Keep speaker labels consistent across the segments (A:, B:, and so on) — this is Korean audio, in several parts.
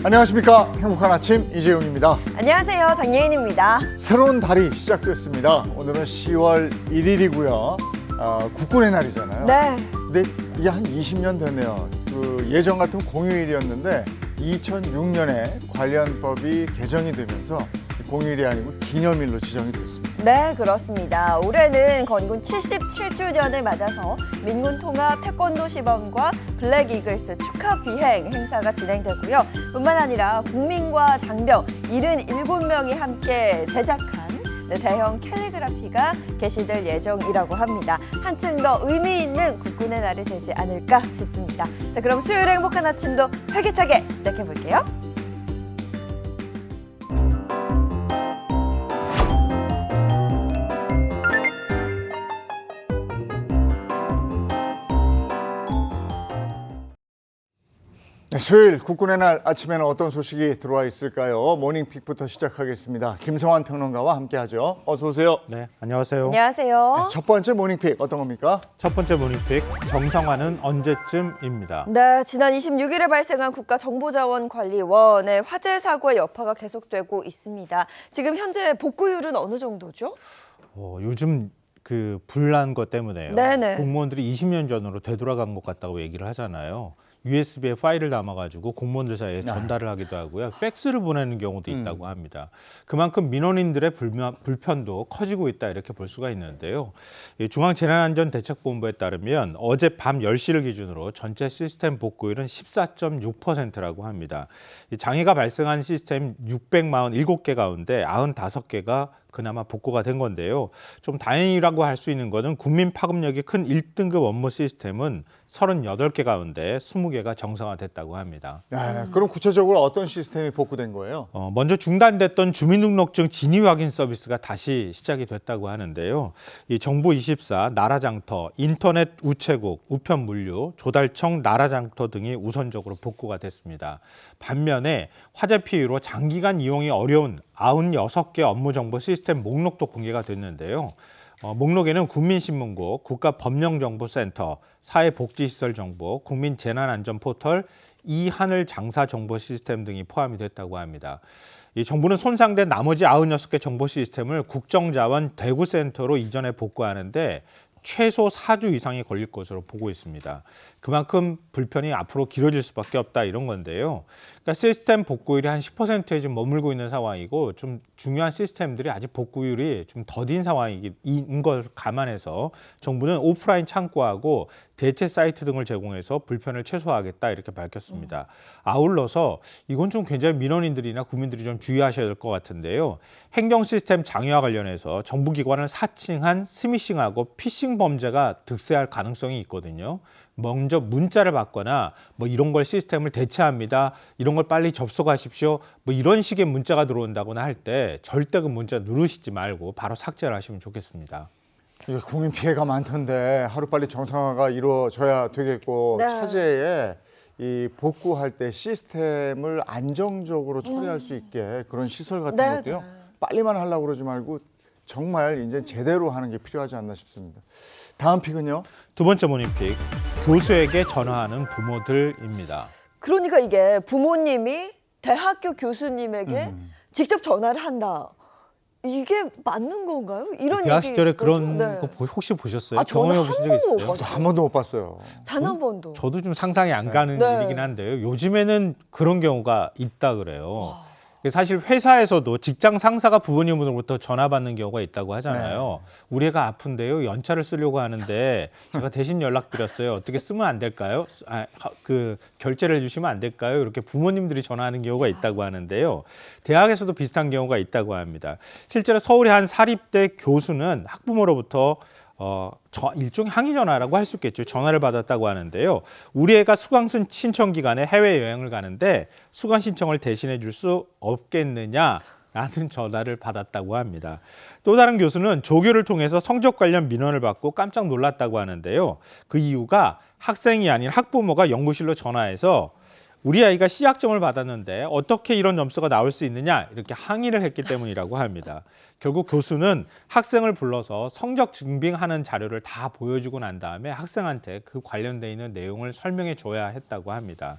A: 안녕하십니까. 행복한 아침 이재용입니다.
B: 안녕하세요. 장예인입니다.
A: 새로운 달이 시작됐습니다. 오늘은 10월 1일이고요. 국군의 날이잖아요.
B: 네.
A: 근데 이게 한 20년 됐네요. 예전 같은 공휴일이었는데 2006년에 관련법이 개정이 되면서 공휴일이 아니고 기념일로 지정이 됐습니다.
B: 네, 그렇습니다. 올해는 건군 77주년을 맞아서 민군 통합 태권도 시범과 블랙 이글스 축하 비행 행사가 진행되고요. 뿐만 아니라 국민과 장병 77명이 함께 제작한 대형 캘리그라피가 게시될 예정이라고 합니다. 한층 더 의미 있는 국군의 날이 되지 않을까 싶습니다. 자, 그럼 수요일의 행복한 아침도 활기차게 시작해 볼게요.
A: 네, 수요일 국군의 날 아침에는 어떤 소식이 들어와 있을까요? 모닝픽부터 시작하겠습니다. 김성환 평론가와 함께하죠. 어서 오세요.
C: 네, 안녕하세요.
B: 안녕하세요.
A: 네, 첫 번째 모닝픽 어떤 겁니까?
C: 첫 번째 모닝픽 정상화는 언제쯤입니다.
B: 네, 지난 26일에 발생한 국가정보자원관리원의 화재 사고의 여파가 계속되고 있습니다. 지금 현재 복구율은 어느 정도죠?
C: 요즘 그 불난 것 때문에요.
B: 네네.
C: 공무원들이 20년 전으로 되돌아간 것 같다고 얘기를 하잖아요. USB에 파일을 담아가지고 공무원들 사이에 전달을 하기도 하고요. 팩스를 보내는 경우도 있다고 합니다. 그만큼 민원인들의 불편도 커지고 있다 이렇게 볼 수가 있는데요. 중앙재난안전대책본부에 따르면 어제 밤 10시를 기준으로 전체 시스템 복구율은 14.6%라고 합니다. 장애가 발생한 시스템 647개 가운데 95개가 그나마 복구가 된 건데요. 좀 다행이라고 할 수 있는 것은 국민 파급력이 큰 1등급 업무 시스템은 38개 가운데 20개가 정상화됐다고 합니다.
A: 네, 그럼 구체적으로 어떤 시스템이 복구된 거예요?
C: 먼저 중단됐던 주민등록증 진위 확인 서비스가 다시 시작이 됐다고 하는데요. 이 정부24, 나라장터, 인터넷 우체국, 우편물류, 조달청, 나라장터 등이 우선적으로 복구가 됐습니다. 반면에 화재 피해로 장기간 이용이 어려운 96개 업무 정보 시스템 목록도 공개가 됐는데요. 목록에는 국민신문고, 국가법령정보센터, 사회복지시설정보, 국민재난안전포털, 이하늘 장사정보 시스템 등이 포함이 됐다고 합니다. 이 정부는 손상된 나머지 96개 정보 시스템을 국정자원 대구센터로 이전해 복구하는데 최소 4주 이상이 걸릴 것으로 보고 있습니다. 그만큼 불편이 앞으로 길어질 수밖에 없다 이런 건데요. 그러니까 시스템 복구율이 한 10%에 지금 머물고 있는 상황이고 좀 중요한 시스템들이 아직 복구율이 좀 더딘 상황인 걸 감안해서 정부는 오프라인 창구하고 대체 사이트 등을 제공해서 불편을 최소화하겠다 이렇게 밝혔습니다. 아울러서 이건 좀 굉장히 민원인들이나 국민들이 좀 주의하셔야 될 것 같은데요. 행정 시스템 장애와 관련해서 정부기관을 사칭한 스미싱하고 피싱 범죄가 득세할 가능성이 있거든요. 먼저 문자를 받거나 뭐 이런 걸 시스템을 대체합니다. 이런 걸 빨리 접속하십시오. 뭐 이런 식의 문자가 들어온다거나 할 때 절대 그 문자 누르시지 말고 바로 삭제를 하시면 좋겠습니다.
A: 이게 국민 피해가 많던데 하루빨리 정상화가 이루어져야 되겠고
B: 네.
A: 차제에 이 복구할 때 시스템을 안정적으로 처리할 수 있게 그런 시설 같은
B: 네,
A: 것도요.
B: 네.
A: 빨리만 하려고 그러지 말고 정말 이제 제대로 하는 게 필요하지 않나 싶습니다. 다음 픽은요.
C: 두 번째 모닝픽, 교수에게 전화하는 부모들입니다.
B: 그러니까 이게 부모님이 대학교 교수님에게 직접 전화를 한다. 이게 맞는 건가요? 이런
C: 대학
B: 얘기
C: 시절에
B: 들었죠?
C: 그런
B: 네.
C: 거 혹시 보셨어요?
B: 아, 저는
C: 경험해 보신 적
B: 한 번도
C: 있어요?
A: 저도 한 번도 못 봤어요.
B: 단 한 번도.
C: 저도 좀 상상이 안 가는
B: 네.
C: 일이긴 한데요. 요즘에는 그런 경우가 있다 그래요. 사실 회사에서도 직장 상사가 부모님으로부터 전화 받는 경우가 있다고 하잖아요. 우리 애가 아픈데요. 연차를 쓰려고 하는데 제가 대신 연락드렸어요. 어떻게 쓰면 안 될까요? 결제를 해주시면 안 될까요? 이렇게 부모님들이 전화하는 경우가 있다고 하는데요. 대학에서도 비슷한 경우가 있다고 합니다. 실제로 서울의 한 사립대 교수는 학부모로부터 일종의 항의 전화라고 할 수 있겠죠. 전화를 받았다고 하는데요. 우리 애가 수강 신청 기간에 해외여행을 가는데 수강 신청을 대신해 줄 수 없겠느냐? 라는 전화를 받았다고 합니다. 또 다른 교수는 조교를 통해서 성적 관련 민원을 받고 깜짝 놀랐다고 하는데요. 그 이유가 학생이 아닌 학부모가 연구실로 전화해서 우리 아이가 C학점을 받았는데 어떻게 이런 점수가 나올 수 있느냐 이렇게 항의를 했기 때문이라고 합니다. 결국 교수는 학생을 불러서 성적 증빙하는 자료를 다 보여주고 난 다음에 학생한테 그 관련돼 있는 내용을 설명해 줘야 했다고 합니다.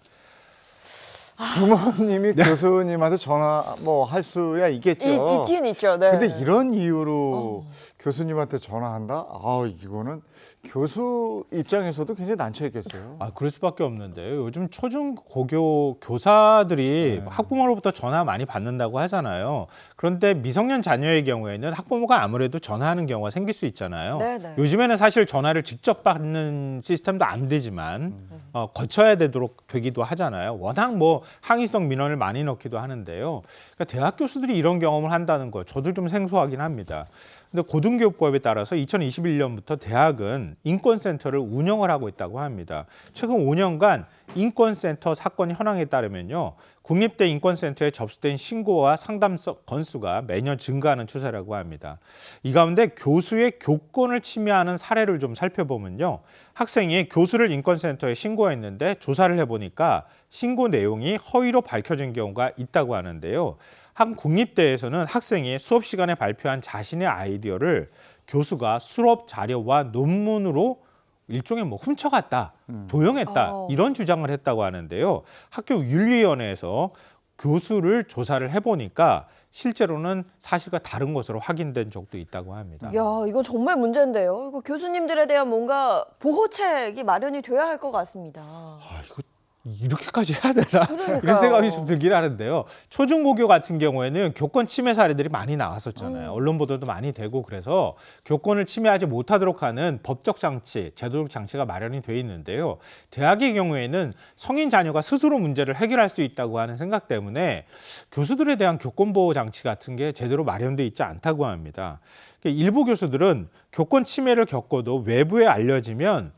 A: 부모님이 교수님한테 전화 뭐 할 수야 있겠죠.
B: 있긴 있죠. 네.
A: 근데 이런 이유로 교수님한테 전화한다? 아, 이거는 교수 입장에서도 굉장히 난처했겠어요.
C: 아, 그럴 수밖에 없는데요. 요즘 초중 고교 교사들이
A: 네.
C: 학부모로부터 전화 많이 받는다고 하잖아요. 그런데 미성년 자녀의 경우에는 학부모가 아무래도 전화하는 경우가 생길 수 있잖아요.
B: 네네.
C: 요즘에는 사실 전화를 직접 받는 시스템도 안 되지만 거쳐야 되기도 하잖아요. 워낙 뭐 항의성 민원을 많이 넣기도 하는데요. 그러니까 대학 교수들이 이런 경험을 한다는 거 저도 좀 생소하긴 합니다. 근데 고등교육법에 따라서 2021년부터 대학은 인권센터를 운영을 하고 있다고 합니다. 최근 5년간 인권센터 사건 현황에 따르면요. 국립대 인권센터에 접수된 신고와 상담 건수가 매년 증가하는 추세라고 합니다. 이 가운데 교수의 교권을 침해하는 사례를 좀 살펴보면요. 학생이 교수를 인권센터에 신고했는데 조사를 해보니까 신고 내용이 허위로 밝혀진 경우가 있다고 하는데요. 한 국립대에서는 학생이 수업 시간에 발표한 자신의 아이디어를 교수가 수업 자료와 논문으로 일종의 뭐 훔쳐갔다, 도용했다 이런 주장을 했다고 하는데요. 학교 윤리위원회에서 교수를 조사를 해보니까 실제로는 사실과 다른 것으로 확인된 적도 있다고 합니다.
B: 야, 이거 정말 문제인데요. 이거 교수님들에 대한 뭔가 보호책이 마련이 돼야 할 것 같습니다.
C: 아, 이거 이렇게까지 해야 되나?
B: 그러니까요.
C: 이런 생각이 좀 들긴 하는데요. 초중고교 같은 경우에는 교권 침해 사례들이 많이 나왔었잖아요. 언론 보도도 많이 되고 그래서 교권을 침해하지 못하도록 하는 법적 장치, 제도적 장치가 마련이 돼 있는데요. 대학의 경우에는 성인 자녀가 스스로 문제를 해결할 수 있다고 하는 생각 때문에 교수들에 대한 교권 보호 장치 같은 게 제대로 마련돼 있지 않다고 합니다. 일부 교수들은 교권 침해를 겪어도 외부에 알려지면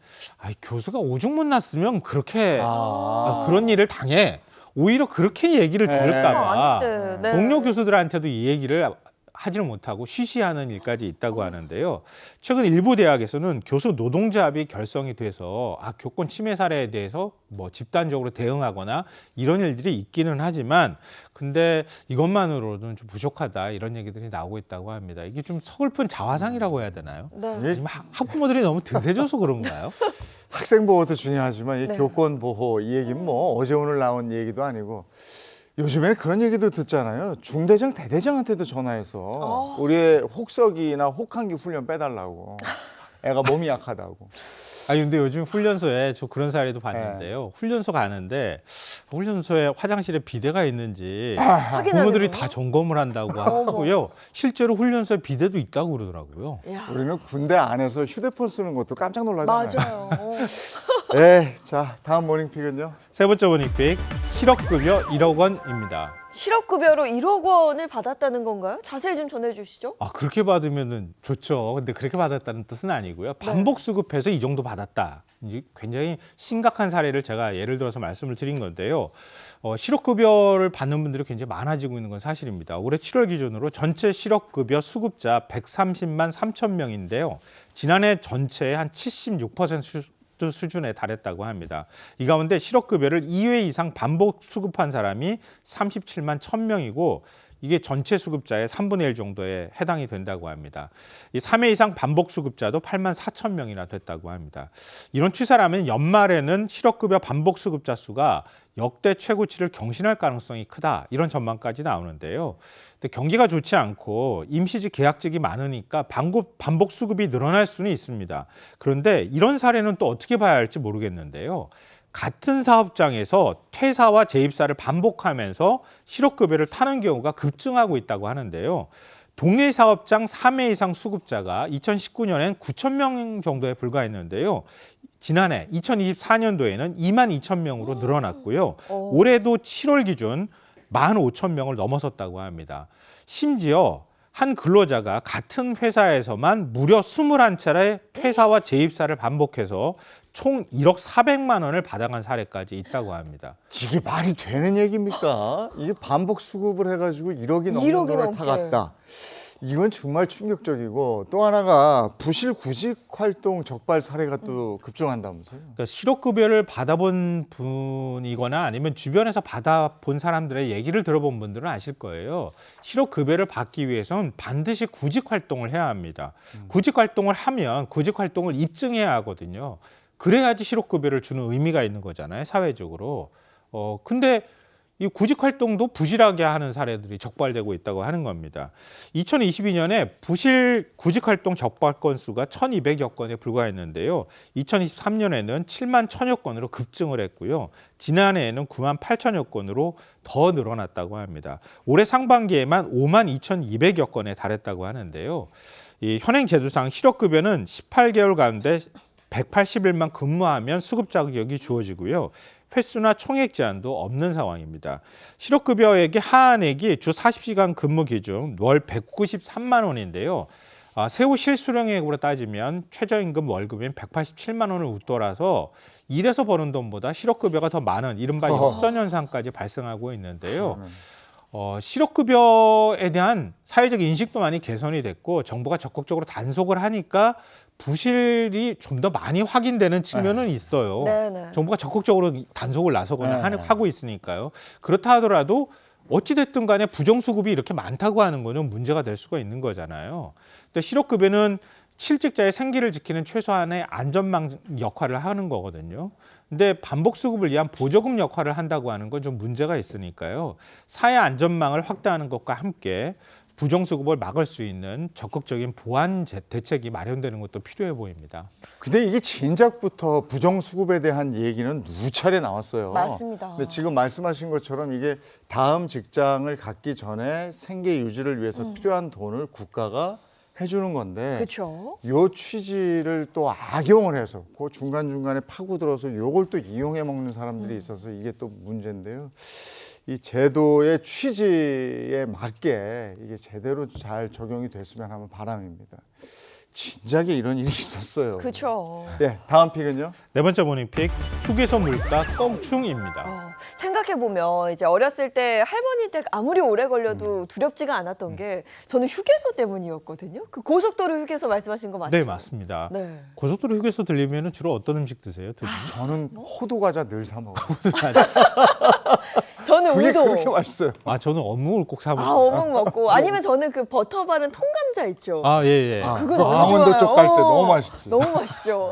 C: 교수가 오죽 못났으면 그렇게 그런 일을 당해. 오히려 그렇게 얘기를 들을까 봐
B: 네.
C: 동료 교수들한테도 이 얘기를 하지를 못하고 쉬쉬하는 일까지 있다고 하는데요. 최근 일부 대학에서는 교수 노동조합이 결성이 돼서 교권 침해 사례에 대해서 뭐 집단적으로 대응하거나 이런 일들이 있기는 하지만 근데 이것만으로는 좀 부족하다 이런 얘기들이 나오고 있다고 합니다. 이게 좀 서글픈 자화상이라고 해야 되나요?
B: 네.
C: 지금 학부모들이 너무 드세져서 그런가요?
A: 학생 보호도 중요하지만 이
B: 네.
A: 교권 보호 이 얘기는 뭐 어제 오늘 나온 얘기도 아니고 요즘에는 그런 얘기도 듣잖아요. 중대장 대대장한테도 전화해서 우리의 혹석이나 혹한기 훈련 빼달라고. 애가 몸이 약하다고.
C: 근데 요즘 훈련소에 저 그런 사례도 봤는데요. 훈련소 가는데 훈련소에 화장실에 비데가 있는지 부모들이 다 점검을 한다고 하고요. 실제로 훈련소에 비데도 있다고 그러더라고요.
B: 야,
A: 우리는 군대 안에서 휴대폰 쓰는 것도 깜짝 놀라잖아요.
B: 맞아요.
A: 네, 자 다음 모닝픽은요.
C: 세 번째 모닝픽 실업급여 1억 원입니다.
B: 실업급여로 1억 원을 받았다는 건가요? 자세히 좀 전해주시죠.
C: 그렇게 받으면은 좋죠. 근데 그렇게 받았다는 뜻은 아니고요. 반복 수급해서 이 정도 받았다. 이제 굉장히 심각한 사례를 제가 예를 들어서 말씀을 드린 건데요. 실업급여를 받는 분들이 굉장히 많아지고 있는 건 사실입니다. 올해 7월 기준으로 전체 실업급여 수급자 130만 3천 명인데요. 지난해 전체의 한 76% 수준에 달했다고 합니다. 이 가운데 실업급여를 2회 이상 반복 수급한 사람이 37만 1,000명이고 이게 전체 수급자의 3분의 1 정도에 해당이 된다고 합니다. 이 3회 이상 반복 수급자도 8만 4천 명이나 됐다고 합니다. 이런 추세라면 연말에는 실업급여 반복 수급자 수가 역대 최고치를 경신할 가능성이 크다. 이런 전망까지 나오는데요. 근데 경기가 좋지 않고 임시직, 계약직이 많으니까 반복 수급이 늘어날 수는 있습니다. 그런데 이런 사례는 또 어떻게 봐야 할지 모르겠는데요. 같은 사업장에서 퇴사와 재입사를 반복하면서 실업급여를 타는 경우가 급증하고 있다고 하는데요. 동일 사업장 3회 이상 수급자가 2019년엔 9천 명 정도에 불과했는데요. 지난해 2024년도에는 2만 2천 명으로 늘어났고요. 올해도 7월 기준 1만 5천 명을 넘어섰다고 합니다. 심지어 한 근로자가 같은 회사에서만 무려 21차례 퇴사와 재입사를 반복해서 총 1억 400만 원을 받아간 사례까지 있다고 합니다.
A: 이게 말이 되는 얘기입니까? 이게 반복 수급을 해가지고 1억이 넘는 돈을
B: 넘게.
A: 타갔다. 이건 정말 충격적이고 또 하나가 부실 구직 활동 적발 사례가 또 급증한다면서요?
C: 그러니까 실업급여를 받아본 분이거나 아니면 주변에서 받아본 사람들의 얘기를 들어본 분들은 아실 거예요. 실업급여를 받기 위해서는 반드시 구직 활동을 해야 합니다. 구직 활동을 하면 구직 활동을 입증해야 하거든요. 그래야지 실업급여를 주는 의미가 있는 거잖아요, 사회적으로. 근데 이 구직 활동도 부실하게 하는 사례들이 적발되고 있다고 하는 겁니다. 2022년에 부실 구직 활동 적발 건수가 1,200여 건에 불과했는데요. 2023년에는 7만 1,000여 건으로 급증을 했고요. 지난해에는 9만 8천여 건으로 더 늘어났다고 합니다. 올해 상반기에만 5만 2,200여 건에 달했다고 하는데요. 이 현행 제도상 실업급여는 18개월 가운데 180일만 근무하면 수급 자격이 주어지고요. 횟수나 총액 제한도 없는 상황입니다. 실업급여액의 하한액이 주 40시간 근무 기준 월 193만 원인데요. 세후 실수령액으로 따지면 최저임금 월급인 187만 원을 웃돌아서 일해서 버는 돈보다 실업급여가 더 많은 이른바 역전현상까지 발생하고 있는데요. 실업급여에 대한 사회적 인식도 많이 개선이 됐고 정부가 적극적으로 단속을 하니까 부실이 좀 더 많이 확인되는 측면은 있어요.
B: 네네.
C: 정부가 적극적으로 단속을 나서거나 하고 있으니까요. 그렇다 하더라도 어찌됐든 간에 부정수급이 이렇게 많다고 하는 거는 문제가 될 수가 있는 거잖아요. 근데 실업급여는 실직자의 생계를 지키는 최소한의 안전망 역할을 하는 거거든요. 근데 반복 수급을 위한 보조금 역할을 한다고 하는 건 좀 문제가 있으니까요. 사회 안전망을 확대하는 것과 함께 부정수급을 막을 수 있는 적극적인 보완 대책이 마련되는 것도 필요해 보입니다.
A: 근데 이게 진작부터 부정수급에 대한 얘기는 누차례 나왔어요.
B: 맞습니다.
A: 근데 지금 말씀하신 것처럼 이게 다음 직장을 갖기 전에 생계 유지를 위해서 필요한 돈을 국가가 해주는 건데
B: 그렇죠.
A: 요 취지를 또 악용을 해서 그 중간중간에 파고들어서 요걸 또 이용해 먹는 사람들이 있어서 이게 또 문제인데요. 이 제도의 취지에 맞게 이게 제대로 잘 적용이 됐으면 하는 바람입니다. 진작에 이런 일이 있었어요.
B: 그렇죠.
A: 네, 다음 픽은요?
C: 네 번째 모닝픽 휴게소 물가 껑충입니다.
B: 생각해보면 이제 어렸을 때 할머니 댁 아무리 오래 걸려도 두렵지가 않았던 게 저는 휴게소 때문이었거든요. 그 고속도로 휴게소 말씀하신 거 맞죠?
C: 네, 맞습니다.
B: 네.
C: 고속도로 휴게소 들리면 주로 어떤 음식 드세요?
A: 저는 호두 과자 늘 사 먹어요.
B: 저는
A: 그게
B: 우동.
A: 그렇게 맛있어요.
C: 저는 어묵을 꼭 사 먹어요.
B: 어묵 먹고 아니면 저는 그 버터 바른 통감자 있죠.
C: 예, 예.
B: 그거 너무
A: 강원도
B: 좋아요.
A: 쪽 갈 때 너무 맛있지.
B: 너무 맛있죠.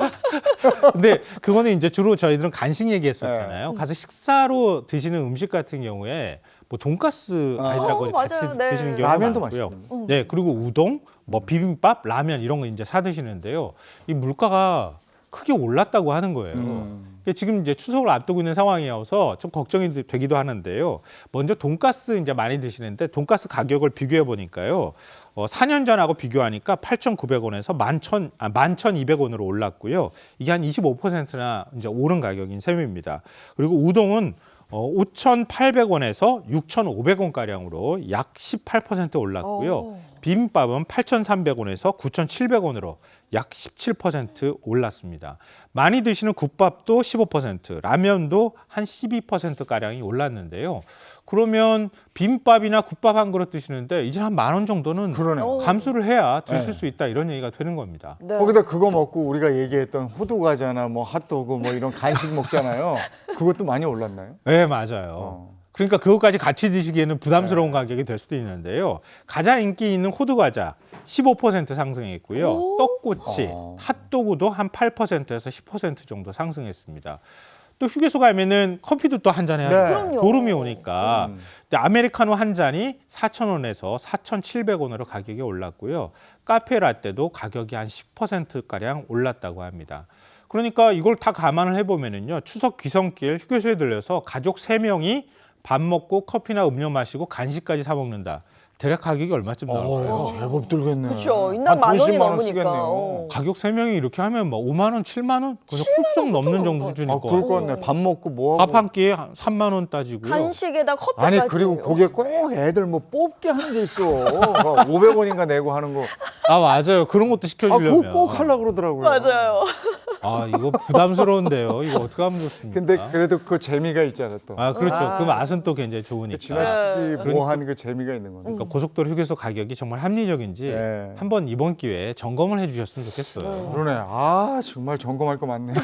C: 근데 그거는 이제 주로 저희들은 간식 얘기했었잖아요. 가서 식사로 드시는 음식 같은 경우에 뭐 돈가스 아이들하고 같이
B: 맞아요. 네.
C: 드시는 경우가
A: 라면도
C: 많고요.
A: 맛있던데.
C: 네, 그리고 우동, 뭐 비빔밥, 라면 이런 거 이제 사 드시는데요. 이 물가가 크게 올랐다고 하는 거예요. 그러니까 지금 이제 추석을 앞두고 있는 상황이어서 좀 걱정이 되기도 하는데요. 먼저 돈가스 이제 많이 드시는데 돈가스 가격을 비교해 보니까요. 4년 전하고 비교하니까 8,900원에서 11,200원으로 올랐고요. 이게 한 25%나 이제 오른 가격인 셈입니다. 그리고 우동은 5,800원에서 6,500원 가량으로 약 18% 올랐고요. 비빔밥은 8,300원에서 9,700원으로 약 17% 올랐습니다. 많이 드시는 국밥도 15%, 라면도 한 12%가량이 올랐는데요. 그러면 비빔밥이나 국밥 한 그릇 드시는데 이제 한 10,000원 정도는
A: 그러네요.
C: 감수를 해야 드실
A: 네.
C: 수 있다 이런 얘기가 되는 겁니다.
B: 네.
A: 거기다 그거 먹고 우리가 얘기했던 호두 과자나 뭐 핫도그 뭐 이런 간식 먹잖아요. 그것도 많이 올랐나요?
C: 네, 맞아요. 그러니까 그것까지 같이 드시기에는 부담스러운 가격이 될 수도 있는데요. 가장 인기 있는 호두 과자 15% 상승했고요. 떡꼬치, 핫도그도 한 8%에서 10% 정도 상승했습니다. 또 휴게소 가면은 커피도 또 한 잔 해야
A: 네.
C: 돼요.
B: 그럼요.
C: 졸음이 오니까. 근데 아메리카노 한 잔이 4,000원에서 4,700원으로 가격이 올랐고요. 카페 라떼도 가격이 한 10%가량 올랐다고 합니다. 그러니까 이걸 다 감안을 해보면은요. 추석 귀성길 휴게소에 들려서 가족 3명이 밥 먹고 커피나 음료 마시고 간식까지 사 먹는다. 대략 가격이 얼마쯤 나올까요?
A: 제법 들겠네.
B: 그렇죠. 인당 10,000원이
A: 20만 원
B: 넘으니까.
A: 쓰겠네요.
C: 가격 3명이 이렇게 하면 뭐 5만 원, 7만 원? 그냥 훌쩍 넘는 정도 수준이고.
A: 그럴 것 같네. 밥 먹고 뭐 하고.
C: 밥 한 끼에 한 3만 원 따지고요.
B: 간식에다 커피까지.
A: 아니 그리고 거기에 꼭 애들 뭐 뽑게 하는 게 있어. 500원인가 내고 하는 거.
C: 맞아요. 그런 것도 시켜주려면.
A: 그거 꼭 하려고 그러더라고요.
B: 맞아요.
C: 이거 부담스러운데요. 이거 어떻게 하면 좋습니까?
A: 근데 그래도 그 재미가 있잖아 또.
C: 그렇죠. 그 맛은 또 굉장히 좋으니까.
A: 지나치기 뭐한 그 재미가 있는 거네.
C: 그러니까 고속도로 휴게소 가격이 정말 합리적인지
A: 네.
C: 한번 이번 기회에 점검을 해주셨으면 좋겠어요.
A: 그러네. 정말 점검할 거 많네요.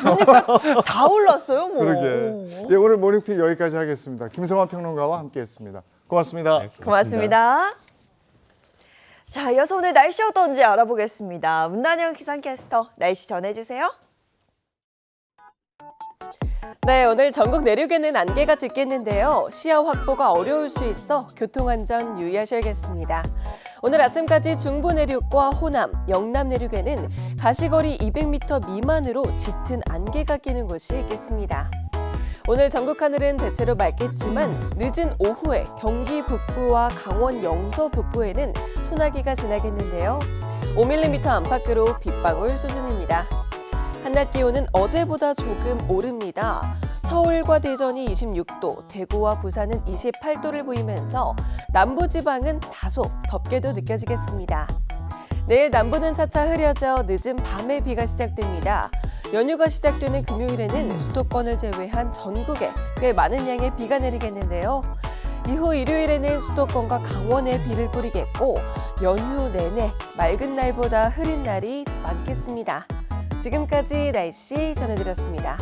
B: 다 올랐어요, 뭐.
A: 그러게. 예, 오늘 모닝픽 여기까지 하겠습니다. 김성환 평론가와 함께했습니다. 고맙습니다.
C: 네,
B: 고맙습니다. 자, 이어서 오늘 날씨 어떤지 알아보겠습니다. 문단영 기상캐스터, 날씨 전해주세요.
D: 네, 오늘 전국 내륙에는 안개가 짙겠는데요. 시야 확보가 어려울 수 있어 교통안전 유의하셔야겠습니다. 오늘 아침까지 중부 내륙과 호남, 영남 내륙에는 가시거리 200m 미만으로 짙은 안개가 끼는 곳이 있겠습니다. 오늘 전국 하늘은 대체로 맑겠지만 늦은 오후에 경기 북부와 강원 영서 북부에는 소나기가 지나겠는데요. 5mm 안팎으로 빗방울 수준입니다. 한낮 기온은 어제보다 조금 오릅니다. 서울과 대전이 26도, 대구와 부산은 28도를 보이면서 남부지방은 다소 덥게도 느껴지겠습니다. 내일 남부는 차차 흐려져 늦은 밤에 비가 시작됩니다. 연휴가 시작되는 금요일에는 수도권을 제외한 전국에 꽤 많은 양의 비가 내리겠는데요. 이후 일요일에는 수도권과 강원에 비를 뿌리겠고 연휴 내내 맑은 날보다 흐린 날이 많겠습니다. 지금까지 날씨 전해드렸습니다.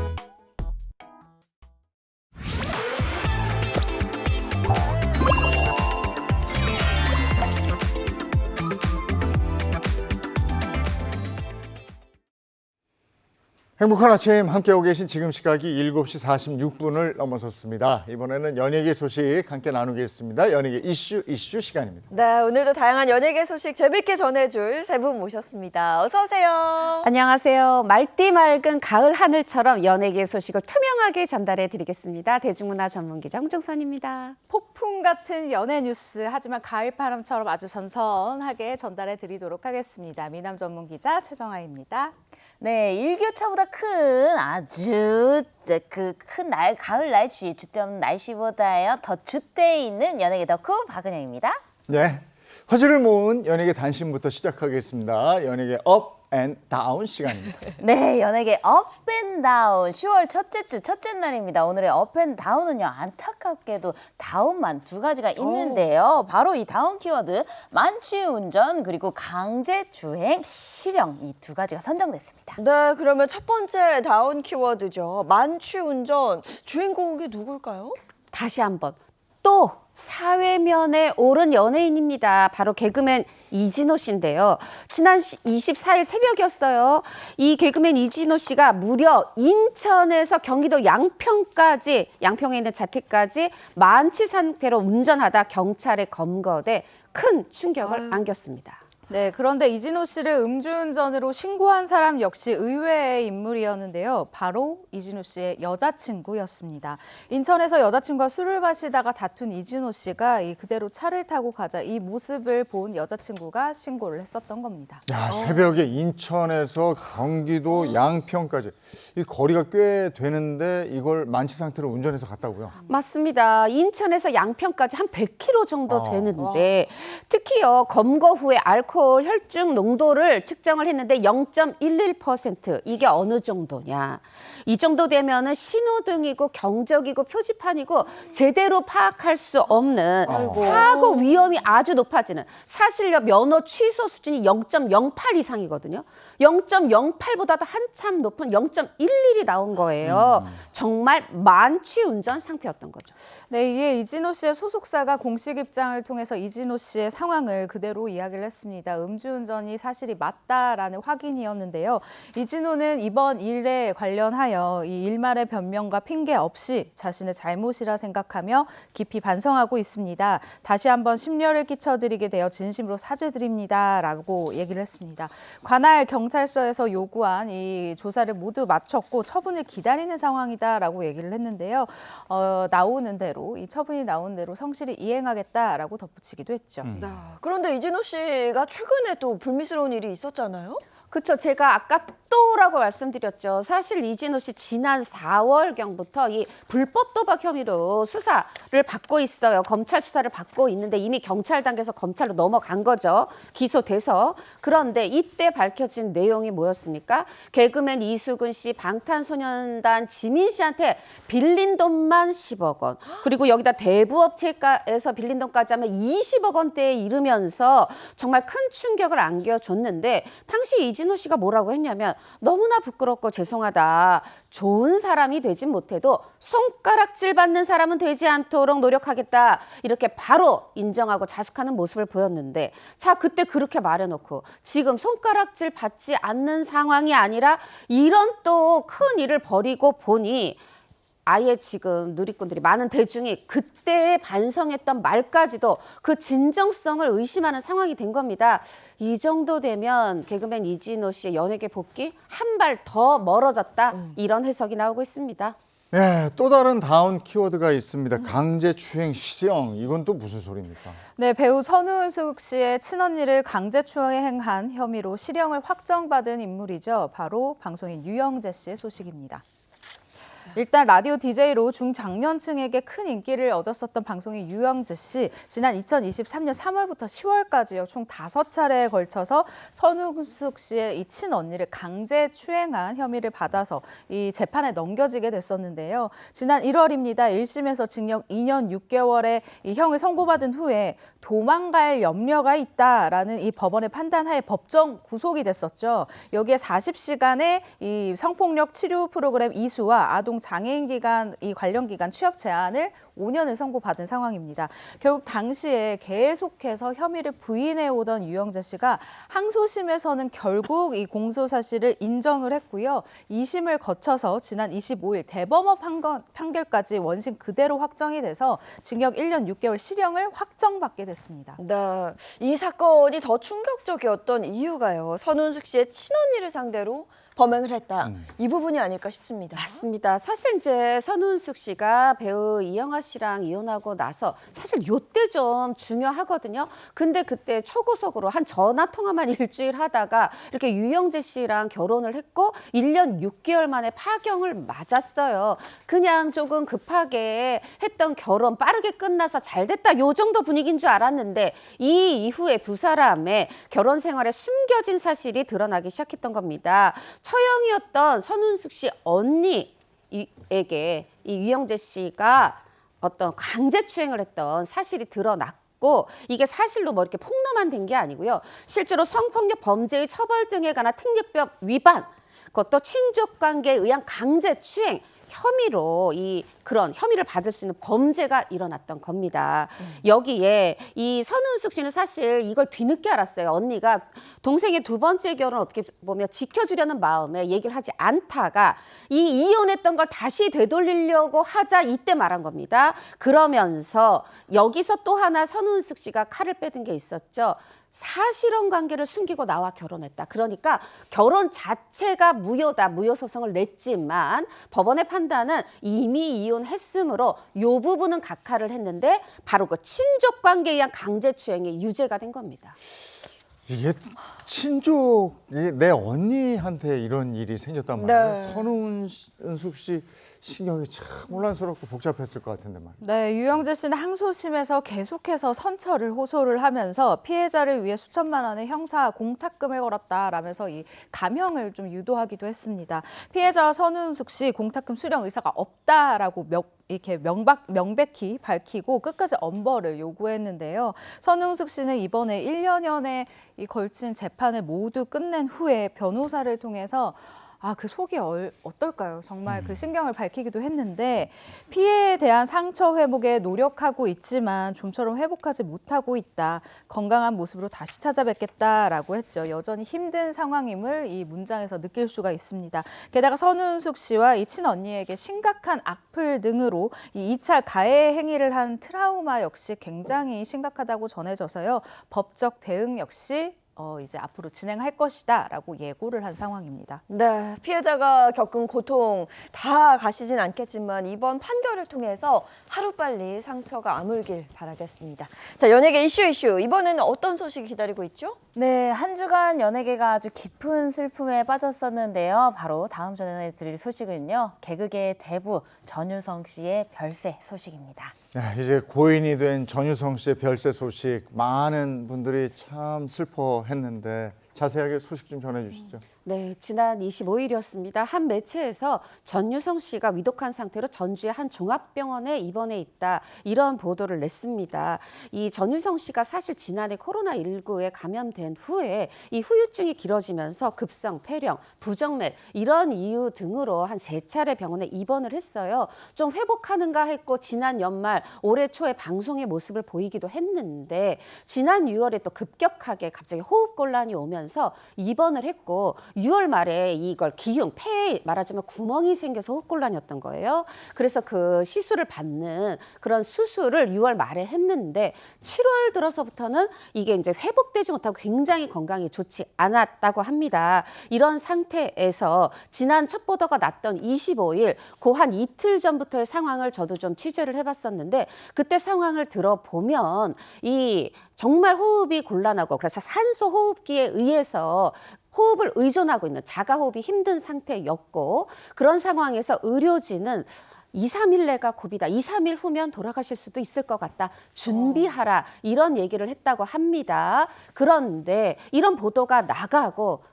A: 행복한 아침 함께하고 계신 지금 시각이 7시 46분을 넘어섰습니다. 이번에는 연예계 소식 함께 나누겠습니다. 연예계 이슈 시간입니다.
B: 네, 오늘도 다양한 연예계 소식 재밌게 전해줄 세 분 모셨습니다. 어서 오세요.
E: 안녕하세요. 맑디 맑은 가을 하늘처럼 연예계 소식을 투명하게 전달해 드리겠습니다. 대중문화 전문기자 홍정선입니다.
F: 폭풍 같은 연예 뉴스, 하지만 가을바람처럼 아주 선선하게 전달해 드리도록 하겠습니다. 미남 전문기자 최정아입니다.
G: 네, 일교차보다 큰 아주 큰 가을 날씨, 주때없는 날씨보다요 더 주때 있는 연예계 덕후 박은영입니다.
A: 네, 화제를 모은 연예계 단신부터 시작하겠습니다. 연예계 업 앤 다운 시간입니다.
G: 네, 연예계 업앤다운 10월 첫째 주 첫째 날입니다. 오늘의 업앤다운은요 안타깝게도 다운만 두 가지가 있는데요. 바로 이 다운 키워드 만취운전 그리고 강제주행 실형 이 두 가지가 선정됐습니다.
B: 네, 그러면 첫 번째 다운 키워드죠. 만취운전. 주인공이 누굴까요?
E: 다시 한번 또 사회면에 오른 연예인입니다. 바로 개그맨 이진호 씨인데요. 지난 24일 새벽이었어요. 이 개그맨 이진호 씨가 무려 인천에서 경기도 양평에 있는 자택까지 만취 상태로 운전하다 경찰에 검거돼 큰 충격을 안겼습니다.
F: 네, 그런데 이진호 씨를 음주운전으로 신고한 사람 역시 의외의 인물이었는데요. 바로 이진호 씨의 여자친구였습니다. 인천에서 여자친구와 술을 마시다가 다툰 이진호 씨가 그대로 차를 타고 가자 이 모습을 본 여자친구가 신고를 했었던 겁니다.
A: 야, 새벽에 인천에서 경기도 양평까지 이 거리가 꽤 되는데 이걸 만취 상태로 운전해서 갔다고요?
E: 맞습니다. 인천에서 양평까지 한 100km 정도 되는데 특히요 검거 후에 알코올 혈중 농도를 측정을 했는데 0.11% 이게 어느 정도냐. 이 정도 되면은 신호등이고 경적이고 표지판이고 제대로 파악할 수 없는 사고 위험이 아주 높아지는 사실요 면허 취소 수준이 0.08 이상이거든요. 0.08보다도 한참 높은 0.11이 나온 거예요. 정말 만취 운전 상태였던 거죠.
F: 네, 이에 이진호 씨의 소속사가 공식 입장을 통해서 이진호 씨의 상황을 그대로 이야기를 했습니다. 음주운전이 사실이 맞다라는 확인이었는데요. 이진호는 이번 일에 관련하여 이 일말의 변명과 핑계 없이 자신의 잘못이라 생각하며 깊이 반성하고 있습니다. 다시 한번 심려를 끼쳐드리게 되어 진심으로 사죄드립니다라고 얘기를 했습니다. 관할 경찰서에서 요구한 이 조사를 모두 마쳤고 처분을 기다리는 상황이다라고 얘기를 했는데요. 나오는 대로 이 처분이 나온 대로 성실히 이행하겠다라고 덧붙이기도 했죠.
B: 그런데 이진호 씨가 최근에 또 불미스러운 일이 있었잖아요.
E: 그렇죠. 제가 아까 또라고 말씀드렸죠. 사실 이진호 씨 지난 4월경부터 이 불법 도박 혐의로 수사를 받고 있어요. 검찰 수사를 받고 있는데 이미 경찰 단계에서 검찰로 넘어간 거죠. 기소돼서. 그런데 이때 밝혀진 내용이 뭐였습니까? 개그맨 이수근 씨, 방탄소년단 지민 씨한테 빌린 돈만 10억 원. 그리고 여기다 대부업체에서 빌린 돈까지 하면 20억 원대에 이르면서 정말 큰 충격을 안겨줬는데 당시 이진호 이진호 씨가 뭐라고 했냐면 너무나 부끄럽고 죄송하다. 좋은 사람이 되진 못해도 손가락질 받는 사람은 되지 않도록 노력하겠다. 이렇게 바로 인정하고 자숙하는 모습을 보였는데 자 그때 그렇게 말해놓고 지금 손가락질 받지 않는 상황이 아니라 이런 또 큰 일을 벌이고 보니 아예 지금 누리꾼들이 많은 대중이 그때 반성했던 말까지도 그 진정성을 의심하는 상황이 된 겁니다. 이 정도 되면 개그맨 이진호 씨의 연예계 복귀 한 발 더 멀어졌다. 이런 해석이 나오고 있습니다.
A: 네, 또 다른 다운 키워드가 있습니다. 강제추행 시정. 이건 또 무슨 소리입니까?
F: 네, 배우 선우은숙 씨의 친언니를 강제추행한 혐의로 실형을 확정받은 인물이죠. 바로 방송인 유영재 씨의 소식입니다. 일단 라디오 DJ로 중장년층에게 큰 인기를 얻었었던 방송인 유영재 씨. 지난 2023년 3월부터 10월까지요. 총 5차례에 걸쳐서 선우은숙 씨의 이 친언니를 강제 추행한 혐의를 받아서 이 재판에 넘겨지게 됐었는데요. 지난 1월입니다. 1심에서 징역 2년 6개월의 이 형을 선고받은 후에 도망갈 염려가 있다라는 이 법원의 판단하에 법정 구속이 됐었죠. 여기에 40시간의 이 성폭력 치료 프로그램 이수와 아동 장애인 기간 이 관련 기간 취업 제한을 5년을 선고받은 상황입니다. 결국 당시에 계속해서 혐의를 부인해 오던 유영재 씨가 항소심에서는 결국 이 공소 사실을 인정을 했고요. 2심을 거쳐서 지난 25일 대법원 판결까지 원심 그대로 확정이 돼서 징역 1년 6개월 실형을 확정받게 됐습니다.
B: 네, 이 사건이 더 충격적이었던 이유가요. 선우은숙 씨의 친언니를 상대로 범행을 했다. 이 부분이 아닐까 싶습니다.
E: 맞습니다. 사실 이제 선우은숙 씨가 배우 이영하 씨랑 이혼하고 나서 사실 요때 좀 중요하거든요. 근데 그때 초고속으로 한 전화 통화만 일주일 하다가 이렇게 유영재 씨랑 결혼을 했고 1년 6개월 만에 파경을 맞았어요. 그냥 조금 급하게 했던 결혼 빠르게 끝나서 잘 됐다 요 정도 분위기인 줄 알았는데 이 이후에 두 사람의 결혼 생활에 숨겨진 사실이 드러나기 시작했던 겁니다. 처형이었던 선우은숙 씨 언니에게 이 유영재 씨가 어떤 강제추행을 했던 사실이 드러났고 이게 사실로 뭐 이렇게 폭로만 된 게 아니고요. 실제로 성폭력 범죄의 처벌 등에 관한 특례법 위반, 그것도 친족관계에 의한 강제추행 혐의로 그런 혐의를 받을 수 있는 범죄가 일어났던 겁니다. 여기에 이 선우은숙 씨는 사실 이걸 뒤늦게 알았어요. 언니가 동생의 두 번째 결혼을 어떻게 보면 지켜주려는 마음에 얘기를 하지 않다가 이 이혼했던 걸 다시 되돌리려고 하자 이때 말한 겁니다. 그러면서 여기서 또 하나 선우은숙 씨가 칼을 빼든 게 있었죠. 사실혼 관계를 숨기고 나와 결혼했다. 그러니까 결혼 자체가 무효다. 무효 소송을 냈지만 법원의 판단은 이미 이혼했으므로 이 부분은 각하를 했는데 바로 그 친족 관계에 의한 강제추행이 유죄가 된 겁니다.
A: 이게 내 언니한테 이런 일이 생겼단 말이에요. 선우은숙 씨 신경이 참 혼란스럽고 복잡했을 것 같은데 말이에요.
F: 네, 유영재 씨는 항소심에서 계속해서 선처를 호소를 하면서 피해자를 위해 수천만 원의 형사 공탁금을 걸었다라면서 이 감형을 좀 유도하기도 했습니다. 피해자와 선우은숙 씨 공탁금 수령 의사가 없다라고 이렇게 명백히 밝히고 끝까지 엄벌을 요구했는데요. 선우은숙 씨는 이번에 1년여에 걸친 재판을 모두 끝낸 후에 변호사를 통해서 그 속이 어떨까요? 정말 그 신경을 밝히기도 했는데 피해에 대한 상처 회복에 노력하고 있지만 좀처럼 회복하지 못하고 있다. 건강한 모습으로 다시 찾아뵙겠다라고 했죠. 여전히 힘든 상황임을 이 문장에서 느낄 수가 있습니다. 게다가 선우은숙 씨와 이 친언니에게 심각한 악플 등으로 이 2차 가해 행위를 한 트라우마 역시 굉장히 심각하다고 전해져서요. 법적 대응 역시 이제 앞으로 진행할 것이다라고 예고를 한 상황입니다.
B: 네, 피해자가 겪은 고통 다 가시진 않겠지만 이번 판결을 통해서 하루빨리 상처가 아물길 바라겠습니다. 자, 연예계 이슈 이번에는 어떤 소식이 기다리고 있죠?
G: 네, 한 주간 연예계가 아주 깊은 슬픔에 빠졌었는데요. 바로 다음 전해드릴 소식은요. 개그계의 대부 전유성 씨의 별세 소식입니다.
A: 이제 고인이 된 전유성 씨의 별세 소식 많은 분들이 참 슬퍼했는데 자세하게 소식 좀 전해주시죠.
E: 네, 지난 25일이었습니다. 한 매체에서 전유성 씨가 위독한 상태로 전주의 한 종합병원에 입원해 있다. 이런 보도를 냈습니다. 이 전유성 씨가 사실 지난해 코로나19에 감염된 후에 이 후유증이 길어지면서 급성 폐렴, 부정맥 이런 이유 등으로 한 3차례 병원에 입원을 했어요. 좀 회복하는가 했고 지난 연말 올해 초에 방송의 모습을 보이기도 했는데 지난 6월에 또 급격하게 갑자기 호흡곤란이 오면서 입원을 했고 6월 말에 이걸 기흉, 폐에 말하자면 구멍이 생겨서 호흡곤란이었던 거예요. 그래서 그 시술을 받는 그런 수술을 6월 말에 했는데 7월 들어서부터는 이게 이제 회복되지 못하고 굉장히 건강이 좋지 않았다고 합니다. 이런 상태에서 지난 첫 보도가 났던 25일, 그 한 이틀 전부터의 상황을 저도 좀 취재를 해봤었는데 그때 상황을 들어보면 이 정말 호흡이 곤란하고 그래서 산소 호흡기에 의해서 호흡을 의존하고 있는 자가호흡이 힘든 상태였고 그런 상황에서 의료진은 2, 3일 내가 고비다. 2, 3일 후면 돌아가실 수도 있을 것 같다. 준비하라. 이런 얘기를 했다고 합니다. 그런데 이런 보도가 나가고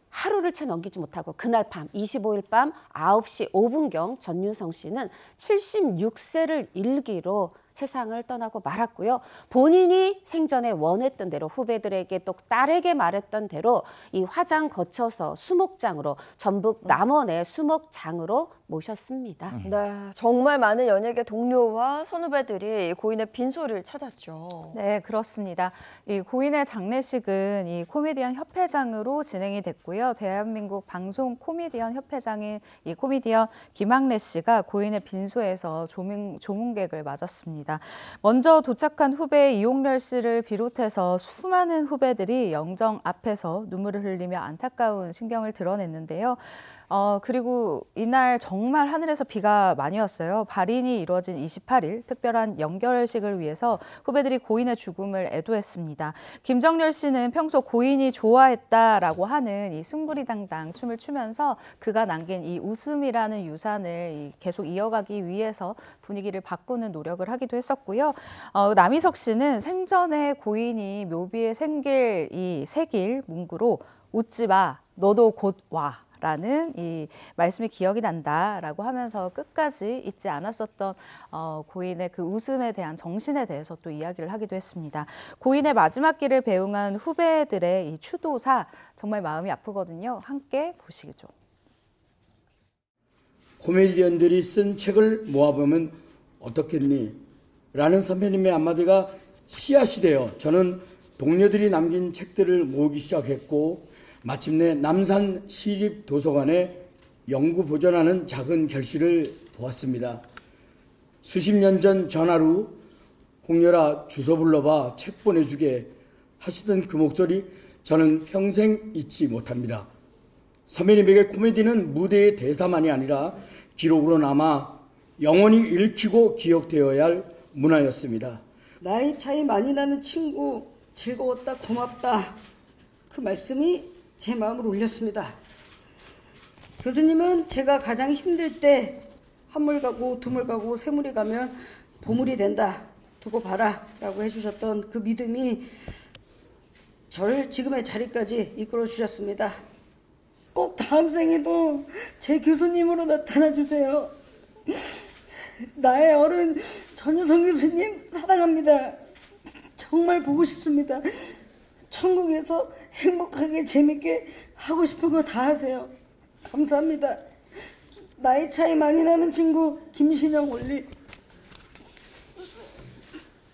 E: 하루를 채 넘기지 못하고 그날 밤 25일 밤 9시 5분경 전유성 씨는 76세를 일기로 세상을 떠나고 말았고요. 본인이 생전에 원했던 대로 후배들에게 또 딸에게 말했던 대로 이 화장 거쳐서 수목장으로 전북 남원의 수목장으로 모셨습니다.
B: 네, 정말 많은 연예계 동료와 선후배들이 고인의 빈소를 찾았죠.
F: 네, 그렇습니다. 이 고인의 장례식은 이 코미디언 협회장으로 진행이 됐고요. 대한민국 방송 코미디언 협회장인 이 코미디언 김학래 씨가 고인의 빈소에서 조문객을 맞았습니다. 먼저 도착한 후배 이용렬 씨를 비롯해서 수많은 후배들이 영정 앞에서 눈물을 흘리며 안타까운 심경을 드러냈는데요. 그리고 이날 정말 하늘에서 비가 많이 왔어요. 발인이 이루어진 28일 특별한 연결식을 위해서 후배들이 고인의 죽음을 애도했습니다. 김정렬 씨는 평소 고인이 좋아했다라고 하는 이 숭구리당당 춤을 추면서 그가 남긴 이 웃음이라는 유산을 계속 이어가기 위해서 분위기를 바꾸는 노력을 하기도 했었고요. 남희석 씨는 생전에 고인이 묘비에 새길 문구로 웃지 마, 너도 곧 와. 라는 이 말씀이 기억이 난다라고 하면서 끝까지 잊지 않았었던 고인의 그 웃음에 대한 정신에 대해서 또 이야기를 하기도 했습니다. 고인의 마지막 길을 배웅한 후배들의 이 추도사 정말 마음이 아프거든요. 함께 보시죠.
H: 코미디언들이 쓴 책을 모아보면 어떻겠니? 라는 선배님의 한마디가 씨앗이 되어 저는 동료들이 남긴 책들을 모으기 시작했고 마침내 남산 시립도서관에 영구 보존하는 작은 결실을 보았습니다. 수십 년 전 전화로 홍렬아 주소 불러봐 책 보내주게 하시던 그 목소리 저는 평생 잊지 못합니다. 선배님에게 코미디는 무대의 대사만이 아니라 기록으로 남아 영원히 읽히고 기억되어야 할 문화였습니다.
I: 나이 차이 많이 나는 친구 즐거웠다 고맙다 그 말씀이 제 마음을 울렸습니다. 교수님은 제가 가장 힘들 때 한물 가고 두물 가고 세물이 가면 보물이 된다 두고 봐라 라고 해주셨던 그 믿음이 저를 지금의 자리까지 이끌어 주셨습니다. 꼭 다음 생에도 제 교수님으로 나타나 주세요. 나의 어른 전유성 교수님 사랑합니다. 정말 보고 싶습니다. 천국에서 행복하게 재밌게 하고 싶은 거 다 하세요. 감사합니다. 나이 차이 많이 나는 친구 김신영 올리.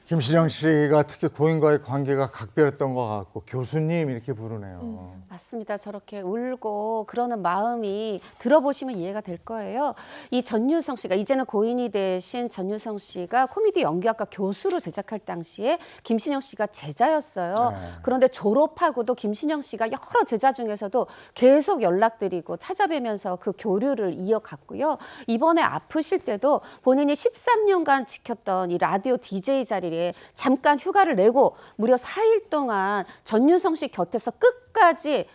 A: 김신영 씨가 특히 고인과의 관계가 각별했던 것 같고 교수님 이렇게 부르네요.
E: 맞습니다. 저렇게 울고 그러는 마음이 들어보시면 이해가 될 거예요. 이 전유성 씨가 이제는 고인이 되신 전유성 씨가 코미디 연기학과 교수로 제작할 당시에 김신영 씨가 제자였어요.
A: 네.
E: 그런데 졸업하고도 김신영 씨가 여러 제자 중에서도 계속 연락드리고 찾아뵈면서 그 교류를 이어갔고요. 이번에 아프실 때도 본인이 13년간 지켰던 이 라디오 DJ 자리에 잠깐 휴가를 내고 무려 4일 동안 전유성 씨 곁에서 끝까지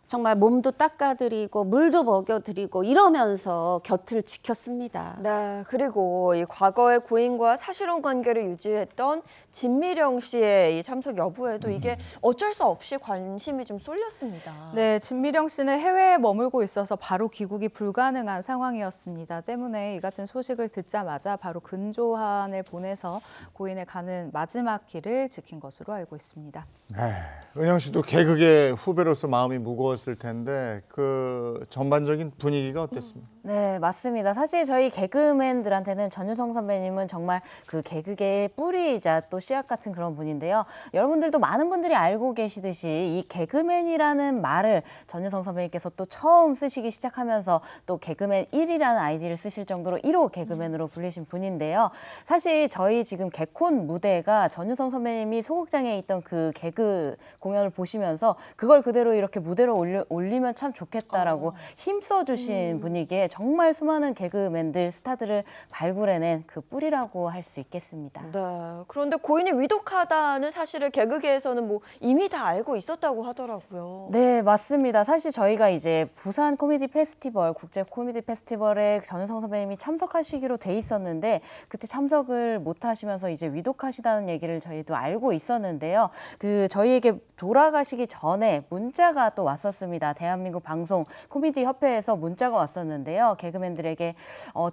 E: 정말 몸도 닦아드리고 물도 먹여드리고 이러면서 곁을 지켰습니다.
B: 네, 그리고 이 과거의 고인과 사실혼 관계를 유지했던 진미령 씨의 이 참석 여부에도 이게 어쩔 수 없이 관심이 좀 쏠렸습니다.
F: 네, 진미령 씨는 해외에 머물고 있어서 바로 귀국이 불가능한 상황이었습니다. 때문에 이 같은 소식을 듣자마자 바로 근조한을 보내서 고인의 가는 마지막 길을 지킨 것으로 알고 있습니다.
A: 네, 은영 씨도 개그계 후배로서 마음이 무거웠을 텐데 그 전반적인 분위기가 어땠습니까?
G: 네, 맞습니다. 사실 저희 개그맨들한테는 전유성 선배님은 정말 그 개그계의 뿌리이자 또 씨앗 같은 그런 분인데요. 여러분들도 많은 분들이 알고 계시듯이 이 개그맨이라는 말을 전유성 선배님께서 또 처음 쓰시기 시작하면서 또 개그맨 1이라는 아이디를 쓰실 정도로 1호 개그맨으로 불리신 분인데요. 사실 저희 지금 개콘 무대가 전유성 선배님이 소극장에 있던 그 개그 공연을 보시면서 그걸 그대로 이렇게 무대로 올리면 참 좋겠다라고 힘써 주신 분이기에 정말 수많은 개그맨들, 스타들을 발굴해낸 그 뿌리라고 할 수 있겠습니다.
B: 네, 그런데 고인이 위독하다는 사실을 개그계에서는 뭐 이미 다 알고 있었다고 하더라고요.
G: 네, 맞습니다. 사실 저희가 이제 부산 코미디 페스티벌, 국제 코미디 페스티벌에 전유성 선배님이 참석하시기로 돼 있었는데 그때 참석을 못 하시면서 이제 위독하시다는 얘기를 저희도 알고 있었는데요. 그 저희에게 돌아가시기 전에 문자가 또 왔었습니다. 대한민국 방송 코미디 협회에서 문자가 왔었는데요. 개그맨들에게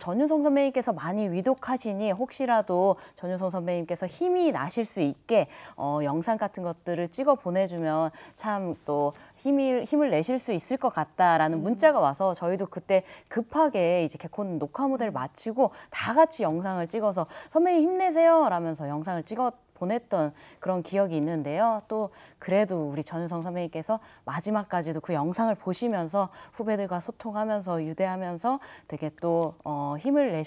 G: 전유성 선배님께서 많이 위독하시니 혹시라도 전유성 선배님께서 힘이 나실 수 있게 영상 같은 것들을 찍어 보내주면 참 또 힘을 내실 수 있을 것 같다라는 문자가 와서 저희도 그때 급하게 이제 개콘 녹화 무대를 마치고 다 같이 영상을 찍어서 선배님 힘내세요 라면서 영상을 찍어 보냈던 그런 기억이 있는데요. 또 그래도 우리 전유성 선배님께서 마지막까지도 그 영상을 보시면서 후배들과 소통하면서 유대하면서 되게 또 힘을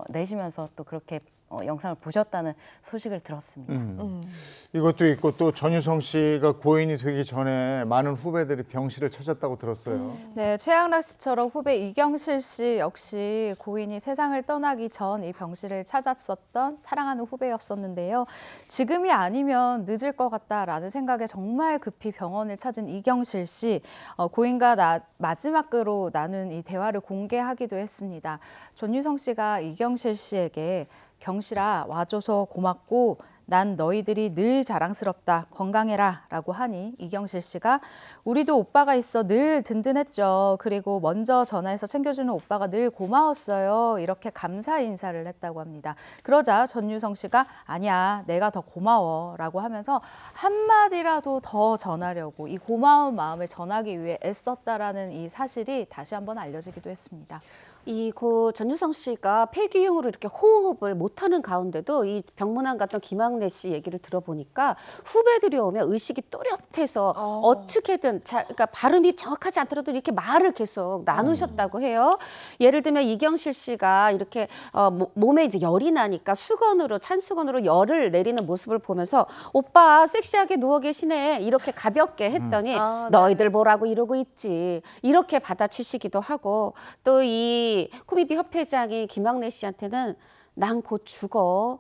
G: 내시면서 또 그렇게 영상을 보셨다는 소식을 들었습니다.
A: 이것도 있고 또 전유성 씨가 고인이 되기 전에 많은 후배들이 병실을 찾았다고 들었어요.
F: 네, 최양락 씨처럼 후배 이경실 씨 역시 고인이 세상을 떠나기 전 이 병실을 찾았었던 사랑하는 후배였었는데요. 지금이 아니면 늦을 것 같다라는 생각에 정말 급히 병원을 찾은 이경실 씨, 고인과 마지막으로 나눈 이 대화를 공개하기도 했습니다. 전유성 씨가 이경실 씨에게 경실아 와줘서 고맙고 난 너희들이 늘 자랑스럽다 건강해라 라고 하니 이경실 씨가 우리도 오빠가 있어 늘 든든했죠. 그리고 먼저 전화해서 챙겨주는 오빠가 늘 고마웠어요. 이렇게 감사 인사를 했다고 합니다. 그러자 전유성 씨가 아니야 내가 더 고마워 라고 하면서 한마디라도 더 전하려고 이 고마운 마음을 전하기 위해 애썼다라는 이 사실이 다시 한번 알려지기도 했습니다.
E: 이 고 전유성 씨가 폐기흉으로 이렇게 호흡을 못하는 가운데도 이 병문안 갔던 김학래 씨 얘기를 들어보니까 후배들이 오면 의식이 또렷해서 어떻게든 그러니까 발음이 정확하지 않더라도 이렇게 말을 계속 나누셨다고 해요. 예를 들면 이경실 씨가 이렇게 몸에 이제 열이 나니까 찬수건으로 열을 내리는 모습을 보면서 오빠 섹시하게 누워 계시네 이렇게 가볍게 했더니 너희들 뭐라고 이러고 있지 이렇게 받아치시기도 하고 또 이 코미디 협회장이 김학래 씨한테는 난 곧 죽어.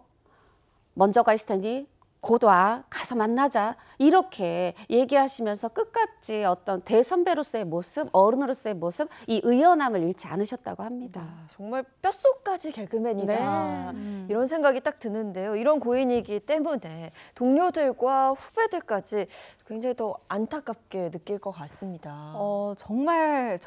E: 먼저 가 있을 테니 곧 와. 가서 만나자. 이렇게 얘기하시면서 끝까지 어떤 대선배로서의 모습, 어른으로서의 모습, 이 의연함을 잃지 않으셨다고 합니다.
B: 정말 뼛속까지 개그맨이다. 이런 생각이 딱 드는데요. 이런 고인이기 때문에 동료들과 후배들까지 굉장히 더 안타깝게 느낄 것 같습니다.
F: 정말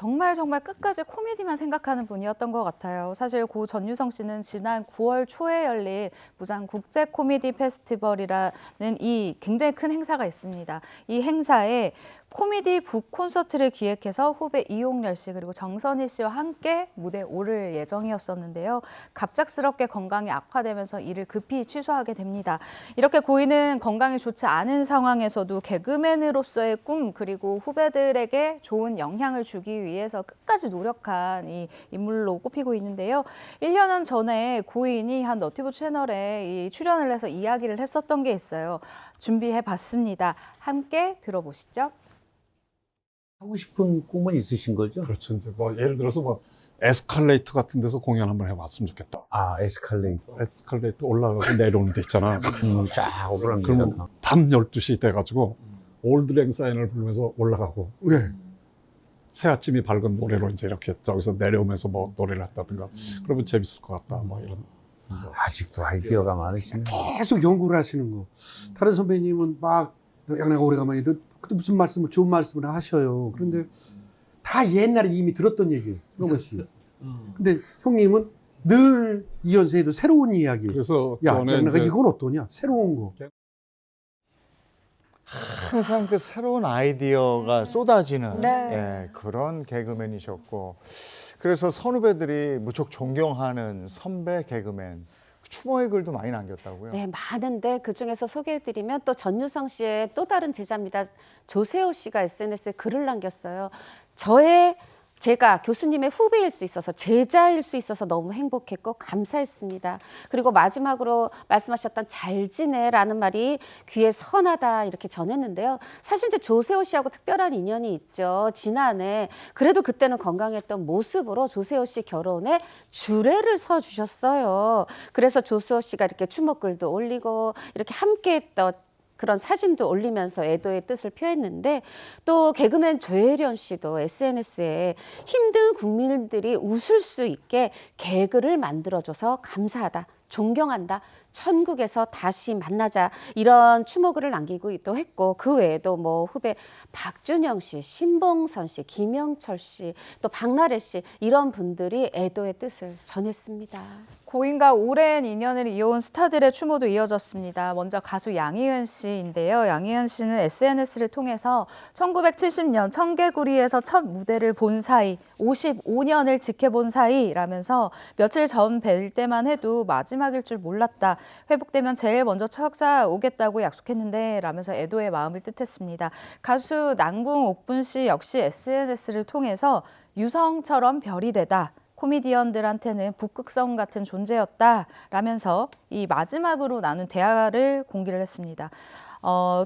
F: 끝까지 코미디만 생각하는 분이었던 것 같아요. 사실 고 전유성 씨는 지난 9월 초에 열린 부산 국제 코미디 페스티벌이라는 이 굉장히 큰 행사가 있습니다. 이 행사에 코미디 북 콘서트를 기획해서 후배 이용렬 씨 그리고 정선희 씨와 함께 무대에 오를 예정이었었는데요. 갑작스럽게 건강이 악화되면서 이를 급히 취소하게 됩니다. 이렇게 고인은 건강이 좋지 않은 상황에서도 개그맨으로서의 꿈 그리고 후배들에게 좋은 영향을 주기 위해서 끝까지 노력한 이 인물로 꼽히고 있는데요. 1년 전에 고인이 한 너튜브 채널에 이 출연을 해서 이야기를 했었던 게 있어요. 준비해봤습니다. 함께 들어보시죠.
J: 하고 싶은 꿈은 있으신 거죠?
K: 그렇죠. 이제 뭐 예를 들어서 뭐 에스컬레이터 같은 데서 공연 한번 해봤으면 좋겠다.
J: 아, 에스컬레이터
K: 올라가고 내려오는 데 있잖아.
J: 쫙 오르는
K: 그러면 밤 12시 돼가지고 올드랭 사인을 부르면서 올라가고 왜? 새 아침이 밝은 노래로 이제 이렇게 저기서 내려오면서 뭐 노래를 한다든가 그러면 재밌을 것 같다. 뭐 이런.
J: 아직도 아이디어가 많으시네. 계속 연구를 하시는 거. 다른 선배님은 막 양나가 오래간만에도 무슨 말씀을 좋은 말씀을 하셔요. 그런데 다 옛날에 이미 들었던 얘기예요. 영건 씨. 근데 형님은 늘 이연세에도 새로운 이야기.
K: 그래서
J: 야,
K: 저는
J: 양나가
K: 이제
J: 이건 어떠냐? 새로운 거.
A: 항상 그 새로운 아이디어가 쏟아지는
B: 네.
A: 예, 그런 개그맨이셨고 그래서 선후배들이 무척 존경하는 선배 개그맨 추모의 글도 많이 남겼다고요.
E: 네, 많은데 그중에서 소개해드리면 또 전유성 씨의 또 다른 제자입니다. 조세호 씨가 SNS에 글을 남겼어요. 제가 교수님의 후배일 수 있어서 제자일 수 있어서 너무 행복했고 감사했습니다. 그리고 마지막으로 말씀하셨던 잘 지내라는 말이 귀에 선하다 이렇게 전했는데요. 사실 이제 조세호 씨하고 특별한 인연이 있죠. 지난해 그래도 그때는 건강했던 모습으로 조세호 씨 결혼에 주례를 서주셨어요. 그래서 조세호 씨가 이렇게 추모글도 올리고 이렇게 함께했던 그런 사진도 올리면서 애도의 뜻을 표했는데 또 개그맨 조혜련 씨도 SNS에 힘든 국민들이 웃을 수 있게 개그를 만들어줘서 감사하다, 존경한다, 천국에서 다시 만나자 이런 추모글을 남기기도 했고 그 외에도 뭐 후배 박준영 씨, 신봉선 씨, 김영철 씨, 또 박나래 씨 이런 분들이 애도의 뜻을 전했습니다.
F: 고인과 오랜 인연을 이어온 스타들의 추모도 이어졌습니다. 먼저 가수 양희은 씨인데요. 양희은 씨는 SNS를 통해서 1970년 청개구리에서 첫 무대를 본 사이, 55년을 지켜본 사이라면서 며칠 전 뵐 때만 해도 마지막일 줄 몰랐다. 회복되면 제일 먼저 찾아오겠다고 약속했는데 라면서 애도의 마음을 뜻했습니다. 가수 남궁 옥분 씨 역시 SNS를 통해서 유성처럼 별이 되다. 코미디언들한테는 북극성 같은 존재였다라면서 이 마지막으로 나눈 대화를 공개를 했습니다.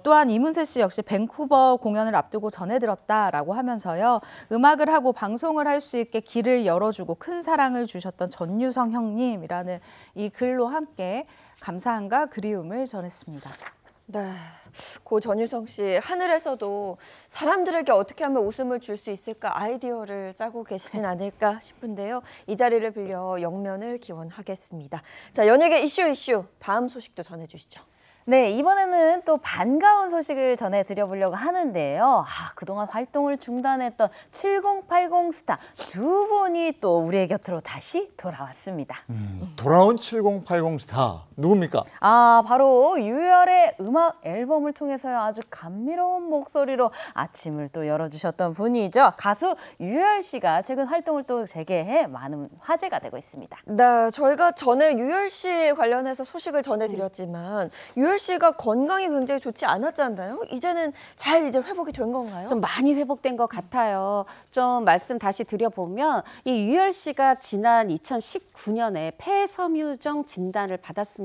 F: 또한 이문세 씨 역시 밴쿠버 공연을 앞두고 전해들었다라고 하면서요. 음악을 하고 방송을 할 수 있게 길을 열어주고 큰 사랑을 주셨던 전유성 형님이라는 이 글로 함께 감사함과 그리움을 전했습니다.
B: 네, 고 전유성 씨 하늘에서도 사람들에게 어떻게 하면 웃음을 줄 수 있을까 아이디어를 짜고 계시진 않을까 싶은데요. 이 자리를 빌려 영면을 기원하겠습니다. 자, 연예계 이슈 다음 소식도 전해주시죠.
G: 네, 이번에는 또 반가운 소식을 전해드려보려고 하는데요. 그동안 활동을 중단했던 7080 스타 두 분이 또 우리의 곁으로 다시 돌아왔습니다.
A: 돌아온 7080 스타 누굽니까?
G: 바로 유열의 음악 앨범을 통해서요. 아주 감미로운 목소리로 아침을 또 열어주셨던 분이죠. 가수 유열 씨가 최근 활동을 또 재개해 많은 화제가 되고 있습니다.
B: 네, 저희가 전에 유열 씨 관련해서 소식을 전해드렸지만 유열 씨가 건강이 굉장히 좋지 않았잖아요. 이제는 잘 이제 회복이 된 건가요?
E: 좀 많이 회복된 것 같아요. 좀 말씀 다시 드려보면 이 유열 씨가 지난 2019년에 폐섬유종 진단을 받았습니다.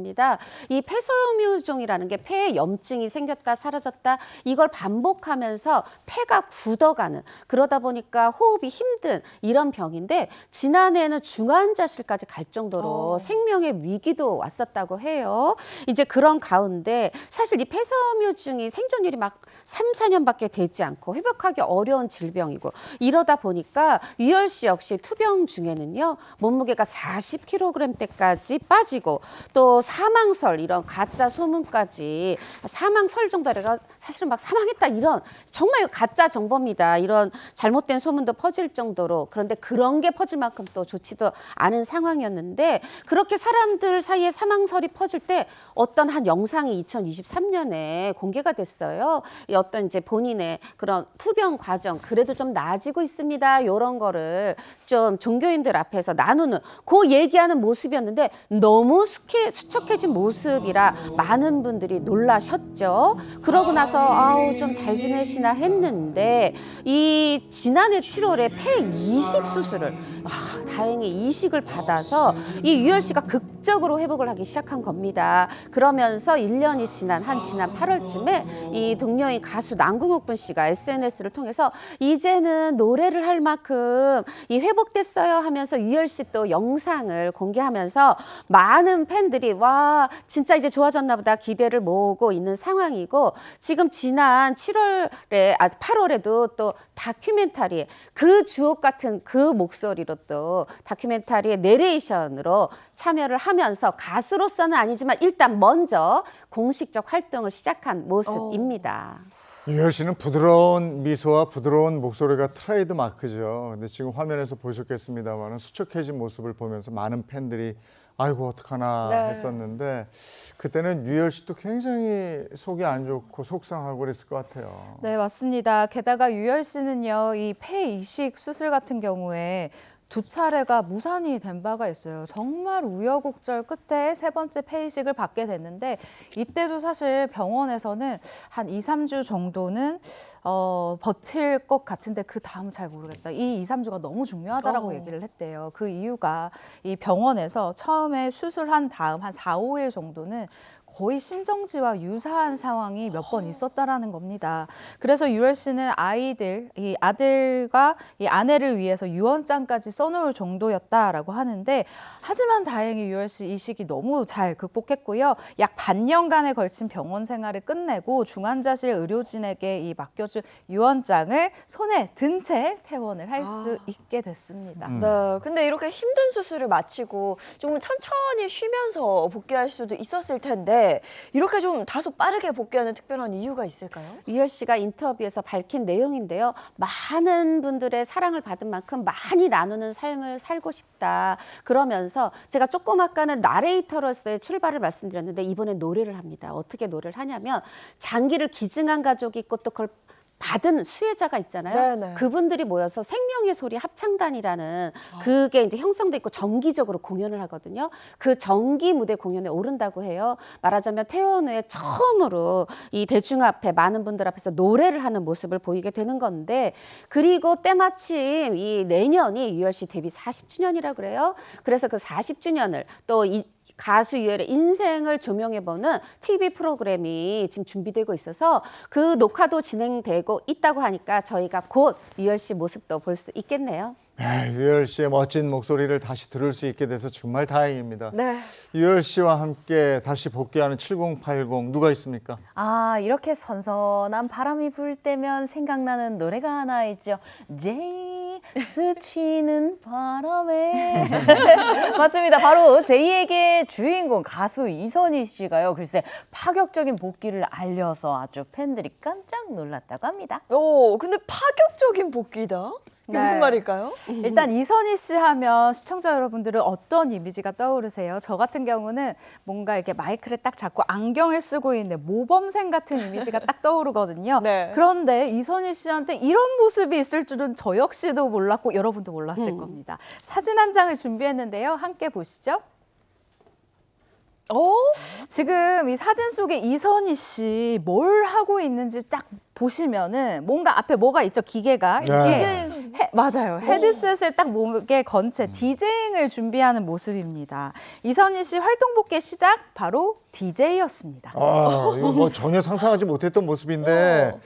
E: 이 폐섬유종이라는 게 폐에 염증이 생겼다 사라졌다 이걸 반복하면서 폐가 굳어가는 그러다 보니까 호흡이 힘든 이런 병인데 지난해에는 중환자실까지 갈 정도로 생명의 위기도 왔었다고 해요. 이제 그런 가운데 사실 이 폐섬유증이 생존율이 막 3, 4년밖에 되지 않고 회복하기 어려운 질병이고 이러다 보니까 유열 씨 역시 투병 중에는요 몸무게가 40kg대까지 빠지고 또 사망설 이런 가짜 소문까지 사망설 정도가 사실은 막 사망했다 이런 정말 가짜 정보입니다. 이런 잘못된 소문도 퍼질 정도로 그런데 그런 게 퍼질 만큼 또 좋지도 않은 상황이었는데 그렇게 사람들 사이에 사망설이 퍼질 때 어떤 한 영상이 2023년에 공개가 됐어요. 이 어떤 이제 본인의 그런 투병 과정 그래도 좀 나아지고 있습니다. 이런 거를 좀 종교인들 앞에서 나누는 그 얘기하는 모습이었는데 너무 수척해진 모습이라 많은 분들이 놀라셨죠. 그러고 나서 좀 잘 지내시나 했는데 이 지난해 7월에 폐 이식 수술을 다행히 이식을 받아서 이 유열 씨가 극적으로 회복을 하기 시작한 겁니다. 그러면서 1년이 지난 8월쯤에 이 동료인 가수 남궁옥분 씨가 SNS를 통해서 이제는 노래를 할 만큼 이 회복됐어요 하면서 유열 씨 또 영상을 공개하면서 많은 팬들이 와 진짜 이제 좋아졌나 보다 기대를 모으고 있는 상황이고 지금 지난 8월에도 또 다큐멘터리 그 주옥 같은 그 목소리로 또 다큐멘터리의 내레이션으로 참여를 하면서 가수로서는 아니지만 일단 먼저 공식적 활동을 시작한 모습입니다.
A: 유열 씨는 부드러운 미소와 부드러운 목소리가 트레이드 마크죠. 근데 지금 화면에서 보셨겠습니다만 수척해진 모습을 보면서 많은 팬들이 아이고 어떡하나
B: 네.
A: 했었는데 그때는 유열 씨도 굉장히 속이 안 좋고 속상하고 그랬을 것 같아요.
F: 네, 맞습니다. 게다가 유열 씨는요, 이 폐 이식 수술 같은 경우에 2차례가 무산이 된 바가 있어요. 정말 우여곡절 끝에 3번째 폐 이식을 받게 됐는데 이때도 사실 병원에서는 한 2, 3주 정도는 버틸 것 같은데 그 다음 잘 모르겠다. 이 2, 3주가 너무 중요하다라고 얘기를 했대요. 그 이유가 이 병원에서 처음에 수술한 다음 한 4, 5일 정도는 거의 심정지와 유사한 상황이 몇 번 있었다라는 겁니다. 그래서 유열 씨는 이 아들과 이 아내를 위해서 유언장까지 써놓을 정도였다라고 하는데 하지만 다행히 유열 씨 이 시기 너무 잘 극복했고요. 약 반년간에 걸친 병원 생활을 끝내고 중환자실 의료진에게 이 맡겨준 유언장을 손에 든 채 퇴원을 할 수 있게 됐습니다.
B: 네, 근데 이렇게 힘든 수술을 마치고 좀 천천히 쉬면서 복귀할 수도 있었을 텐데 이렇게 좀 다소 빠르게 복귀하는 특별한 이유가 있을까요?
E: 유열 씨가 인터뷰에서 밝힌 내용인데요. 많은 분들의 사랑을 받은 만큼 많이 나누는 삶을 살고 싶다. 그러면서 제가 조금 아까는 나레이터로서의 출발을 말씀드렸는데 이번엔 노래를 합니다. 어떻게 노래를 하냐면 장기를 기증한 가족이 있고 또 그걸 받은 수혜자가 있잖아요.
B: 네네.
E: 그분들이 모여서 생명의 소리 합창단이라는 그게 이제 형성돼 있고 정기적으로 공연을 하거든요. 그 정기 무대 공연에 오른다고 해요. 말하자면 퇴원 후에 처음으로 이 대중 앞에 많은 분들 앞에서 노래를 하는 모습을 보이게 되는 건데 그리고 때마침 이 내년이 유열 씨 데뷔 40주년이라 그래요. 그래서 그 40주년을 또 가수 유열의 인생을 조명해보는 TV 프로그램이 지금 준비되고 있어서 그 녹화도 진행되고 있다고 하니까 저희가 곧 유열 씨 모습도 볼 수 있겠네요.
A: 유열 씨의 멋진 목소리를 다시 들을 수 있게 돼서 정말 다행입니다.
B: 네.
A: 유열 씨와 함께 다시 복귀하는 7080 누가 있습니까?
G: 아, 이렇게 선선한 바람이 불 때면 생각나는 노래가 하나 있죠. 제이 스치는 바람에. 맞습니다. 바로 제이에게 주인공 가수 이선희 씨가요. 글쎄 파격적인 복귀를 알려서 아주 팬들이 깜짝 놀랐다고 합니다.
B: 오, 근데 파격적인 복귀다? 이게
F: 네.
B: 무슨 말일까요?
F: 일단 이선희 씨 하면 시청자 여러분들은 어떤 이미지가 떠오르세요? 저 같은 경우는 뭔가 이렇게 마이크를 딱 잡고 안경을 쓰고 있는 모범생 같은 이미지가 딱 떠오르거든요.
B: 네.
F: 그런데 이선희 씨한테 이런 모습이 있을 줄은 저 역시도 몰랐고 여러분도 몰랐을 겁니다. 사진 한 장을 준비했는데요. 함께 보시죠. 지금 이 사진 속에 이선희 씨 뭘 하고 있는지 딱 보시면은 뭔가 앞에 뭐가 있죠, 기계가. 이게 맞아요. 헤드셋을 딱 목에 건 채 디제잉을 준비하는 모습입니다. 이선희 씨 활동 복귀 시작 바로 DJ였습니다.
A: 아, 이거 뭐 전혀 상상하지 못했던 모습인데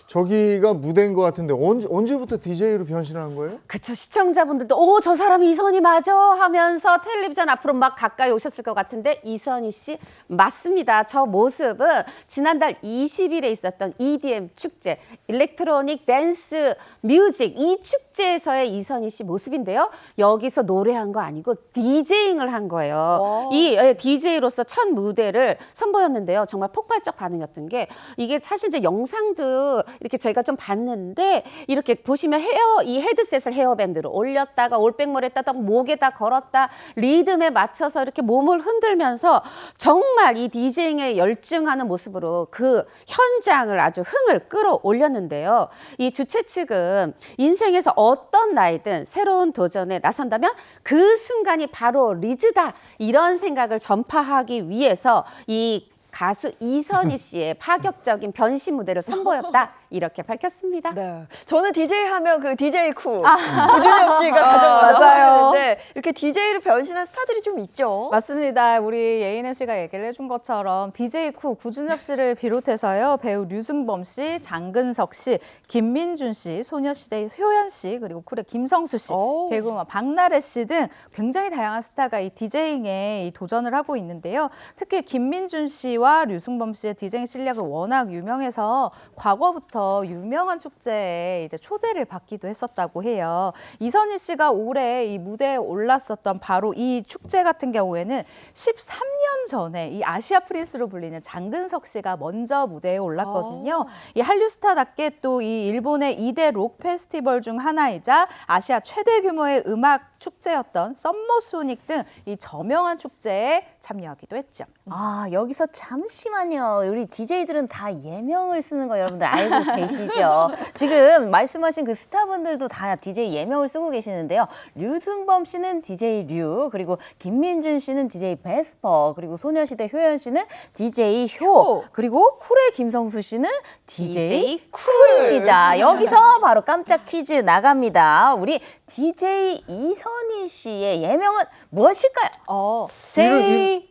A: 저기가 무대인 것 같은데 언제부터 DJ로 변신한 거예요?
E: 그쵸. 시청자분들도 오, 저 사람이 이선희 맞아 하면서 텔레비전 앞으로 막 가까이 오셨을 것 같은데 이선희 씨 맞습니다. 저 모습은 지난달 20일에 있었던 EDM 축제, 일렉트로닉 댄스 뮤직 이 축제에서의 이선희 씨 모습인데요. 여기서 노래한 거 아니고 디제잉을 한 거예요. 이 DJ로서 첫 무대를 선보였는데요. 정말 폭발적 반응이었던 게 이게 사실 이제 영상도 이렇게 저희가 좀 봤는데 이렇게 보시면 이 헤드셋을 헤어밴드로 올렸다가 올백머리 했다가 목에다 걸었다 리듬에 맞춰서 이렇게 몸을 흔들면서 정말 이 디제잉에 열중하는 모습으로 그 현장을 아주 흥을 끌어올렸는데요. 이 주최 측은 인생에서 어떤 나이든 새로운 도전에 나선다면 그 순간이 바로 리즈다 이런 생각을 전파하기 위해서 이 가수 이선희 씨의 파격적인 변신 무대를 선보였다 이렇게 밝혔습니다.
B: 네. 저는 DJ 하면 그 DJ 쿠 구준엽 씨가 가장 먼저
F: 맞아요.
B: 하는데 이렇게 DJ로 변신한 스타들이 좀 있죠.
F: 맞습니다. 우리 예인 MC가 얘기를 해준 것처럼 DJ 쿠 구준엽 씨를 비롯해서요. 배우 류승범 씨, 장근석 씨, 김민준 씨, 소녀시대 효연 씨, 그리고 쿨의 김성수 씨, 개그우먼 박나래 씨 등 굉장히 다양한 스타가 이 디제잉에 도전을 하고 있는데요. 특히 김민준 씨와 류승범 씨의 디제잉 실력이 워낙 유명해서 과거부터 유명한 축제에 이제 초대를 받기도 했었다고 해요. 이선희 씨가 올해 이 무대에 올랐었던 바로 이 축제 같은 경우에는 13년 전에 이 아시아 프린스로 불리는 장근석 씨가 먼저 무대에 올랐거든요. 이 한류 스타답게 또 이 일본의 2대 록 페스티벌 중 하나이자 아시아 최대 규모의 음악 축제였던 썸머 소닉 등 이 저명한 축제에 참여하기도 했죠.
G: 아, 여기서 잠시만요. 우리 DJ들은 다 예명을 쓰는 거 여러분들 알고 계시죠? 지금 말씀하신 그 스타분들도 다 DJ 예명을 쓰고 계시는데요. 류승범 씨는 DJ 류, 그리고 김민준 씨는 DJ 베스퍼, 그리고 소녀시대 효연 씨는 DJ 효, 그리고 쿨의 김성수 씨는 DJ 쿨입니다. 여기서 바로 깜짝 퀴즈 나갑니다. 우리 DJ 이선희 씨의 예명은 무엇일까요?
B: DJ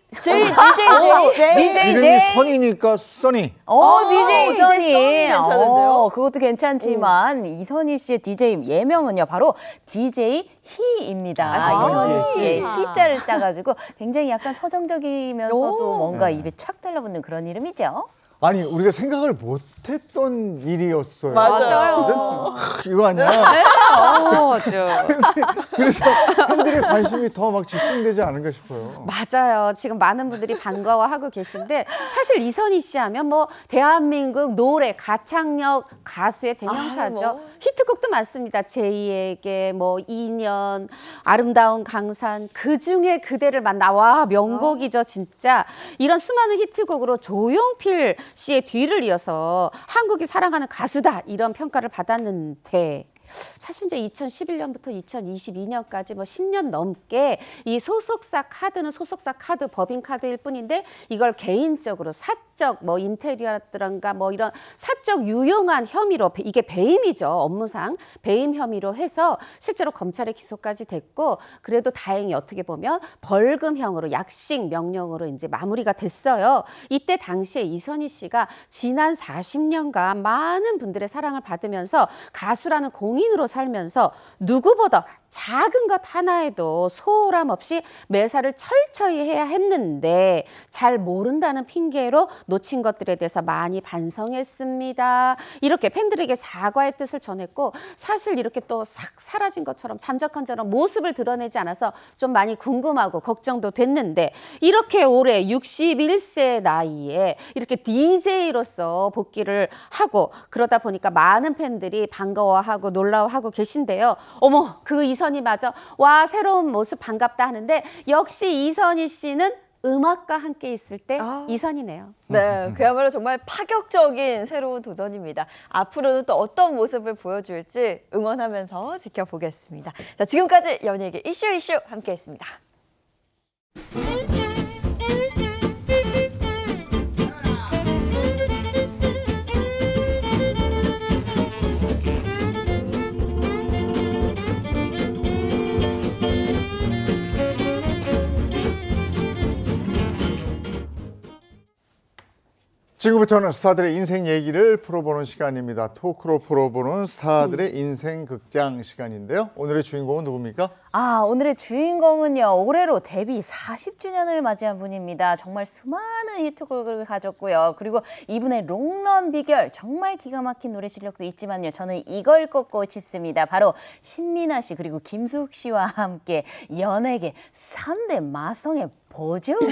A: 이름이 선이니까 써니.
G: DJ 이선희.
B: 괜찮은데요?
G: 그것도 괜찮지만 이선희 씨의 DJ 예명은요, 바로 DJ 희입니다. 이선희 씨의 희자를 따가지고 굉장히 약간 서정적이면서도 뭔가 입에 착 달라붙는 그런 이름이죠.
A: 아니 우리가 생각을 못했던 일이었어요.
B: 맞아요.
A: 이거 아니야? 그래서 팬들의 관심이 더 막 집중되지 않은가 싶어요.
E: 맞아요. 지금 많은 분들이 반가워하고 계신데 사실 이선희 씨 하면 뭐 대한민국 노래 가창력 가수의 대명사죠. 히트곡도 많습니다. 제2에게 뭐 2년, 아름다운 강산, 그중에 그대를 만나. 와, 명곡이죠, 진짜. 이런 수많은 히트곡으로 조용필 씨의 뒤를 이어서 한국이 사랑하는 가수다 이런 평가를 받았는데 사실 이제 2011년부터 2022년까지 뭐 10년 넘게 이 소속사 카드는 소속사 카드, 법인 카드일 뿐인데 이걸 개인적으로 사적 뭐 인테리어라든가 뭐 이런 사적 유용한 혐의로 이게 배임이죠. 업무상 배임 혐의로 해서 실제로 검찰에 기소까지 됐고 그래도 다행히 어떻게 보면 벌금형으로 약식 명령으로 이제 마무리가 됐어요. 이때 당시에 이선희 씨가 지난 40년간 많은 분들의 사랑을 받으면서 가수라는 공인으로 살면서 누구보다 작은 것 하나에도 소홀함 없이 매사를 철저히 해야 했는데 잘 모른다는 핑계로 놓친 것들에 대해서 많이 반성했습니다. 이렇게 팬들에게 사과의 뜻을 전했고 사실 이렇게 또 싹 사라진 것처럼 잠적한 저런 모습을 드러내지 않아서 좀 많이 궁금하고 걱정도 됐는데 이렇게 올해 61세 나이에 이렇게 DJ로서 복귀를 하고 그러다 보니까 많은 팬들이 반가워하고 놀라워하고 계신데요. 어머, 그 이선희마저 와 새로운 모습 반갑다 하는데 역시 이선희 씨는 음악과 함께 있을 때 이선희네요.
B: 네, 그야말로 정말 파격적인 새로운 도전입니다. 앞으로는 또 어떤 모습을 보여줄지 응원하면서 지켜보겠습니다. 자, 지금까지 연예계 이슈 함께했습니다.
A: 지금부터는 스타들의 인생 얘기를 풀어보는 시간입니다. 토크로 풀어보는 스타들의 인생 극장 시간인데요. 오늘의 주인공은 누굽니까?
G: 오늘의 주인공은요. 올해로 데뷔 40주년을 맞이한 분입니다. 정말 수많은 히트곡을 가졌고요. 그리고 이분의 롱런 비결 정말 기가 막힌 노래 실력도 있지만요. 저는 이걸 꼽고 싶습니다. 바로 신민아 씨 그리고 김숙 씨와 함께 연예계 3대 마성의 보조개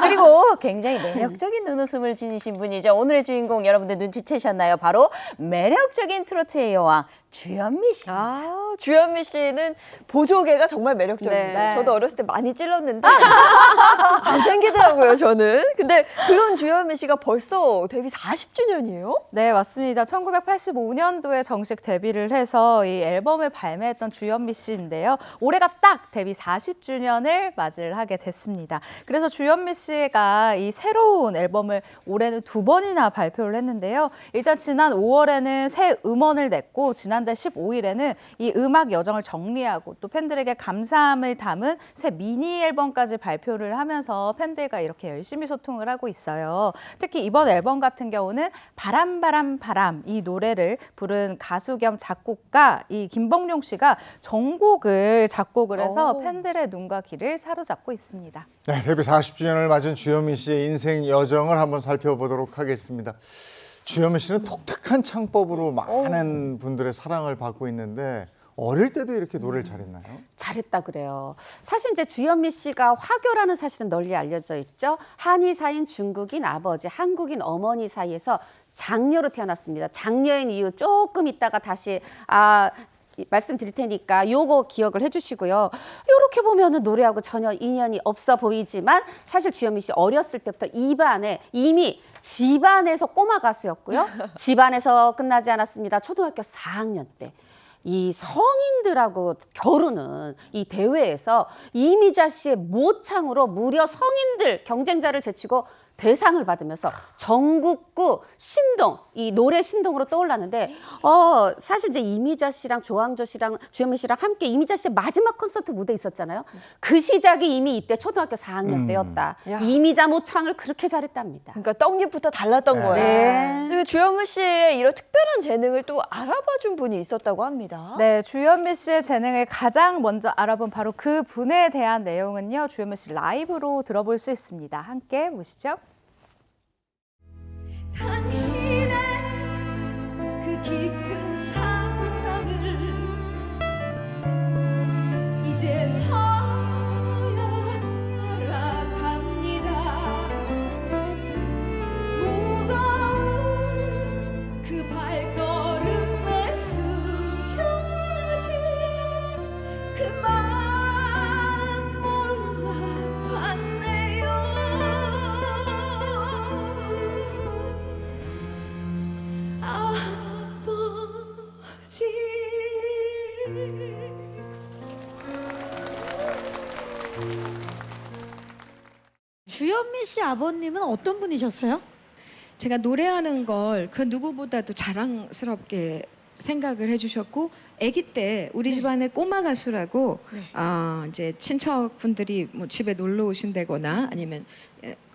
G: 그리고 굉장히 매력적인 눈웃음을 지니신 분이죠. 오늘의 주인공 여러분들 눈치채셨나요? 바로 매력적인 트로트의 여왕 주현미 씨.
B: 아, 주현미 씨는 보조개가 정말 매력적입니다.
E: 네.
B: 저도 어렸을 때 많이 찔렀는데 안 생기더라고요, 저는. 근데 그런 주현미 씨가 벌써 데뷔 40주년이에요?
F: 네, 맞습니다. 1985년도에 정식 데뷔를 해서 이 앨범을 발매했던 주현미 씨인데요. 올해가 딱 데뷔 40주년을 맞이를 하게 됐습니다. 그래서 주현미 씨가 이 새로운 앨범을 올해는 2번이나 발표를 했는데요. 일단 지난 5월에는 새 음원을 냈고 지난달 15일에는 이 음악 여정을 정리하고 또 팬들에게 감사함을 담은 새 미니 앨범까지 발표를 하면서 팬들과 이렇게 열심히 소통을 하고 있어요. 특히 이번 앨범 같은 경우는 바람 바람 바람 이 노래를 부른 가수 겸 작곡가 이 김범용 씨가 전곡을 작곡을 해서 팬들의 눈과 귀를 사로잡고 있습니다.
A: 네, 데뷔 40주년을 맞은 주현미 씨의 인생 여정을 한번 살펴보도록 하겠습니다. 주현미 씨는 독특한 창법으로 많은 분들의 사랑을 받고 있는데 어릴 때도 이렇게 노래를 잘했나요?
E: 잘했다 그래요. 사실 이제 주현미 씨가 화교라는 사실은 널리 알려져 있죠. 한의사인 중국인 아버지, 한국인 어머니 사이에서 장녀로 태어났습니다. 장녀인 이유 조금 있다가 다시 말씀드릴 테니까 요거 기억을 해주시고요. 이렇게 보면은 노래하고 전혀 인연이 없어 보이지만 사실 주현미 씨 어렸을 때부터 입안에 이미 집안에서 꼬마 가수였고요. 집안에서 끝나지 않았습니다. 초등학교 4학년 때. 이 성인들하고 겨루는 이 대회에서 이미자 씨의 모창으로 무려 성인들 경쟁자를 제치고 대상을 받으면서 전국구 신동, 이 노래 신동으로 떠올랐는데 사실 이제 이미자 씨랑 조항조 씨랑 주현미 씨랑 함께 이미자 씨의 마지막 콘서트 무대 있었잖아요. 그 시작이 이미 이때 초등학교 4학년 때였다.
B: 야.
E: 이미자 모창을 그렇게 잘했답니다.
B: 그러니까 떡잎부터 달랐던 거예요.
E: 네.
B: 그리고 주현미 씨의 이런 특별한 재능을 또 알아봐준 분이 있었다고 합니다.
F: 네, 주현미 씨의 재능을 가장 먼저 알아본 바로 그 분에 대한 내용은요. 주현미 씨 라이브로 들어볼 수 있습니다. 함께 보시죠.
L: 당신의 그 깊은 사랑을 이제서야 알아갑니다. 무거운 그 발걸음에 숨겨진 그 마음 몰라봤네요. 아버지.
M: 주현미 씨 아버님은 어떤 분이셨어요?
N: 제가 노래하는 걸 그 누구보다도 자랑스럽게 생각을 해주셨고, 아기 때 우리 집안에 꼬마 가수라고 이제 친척분들이 뭐 집에 놀러 오신다거나 아니면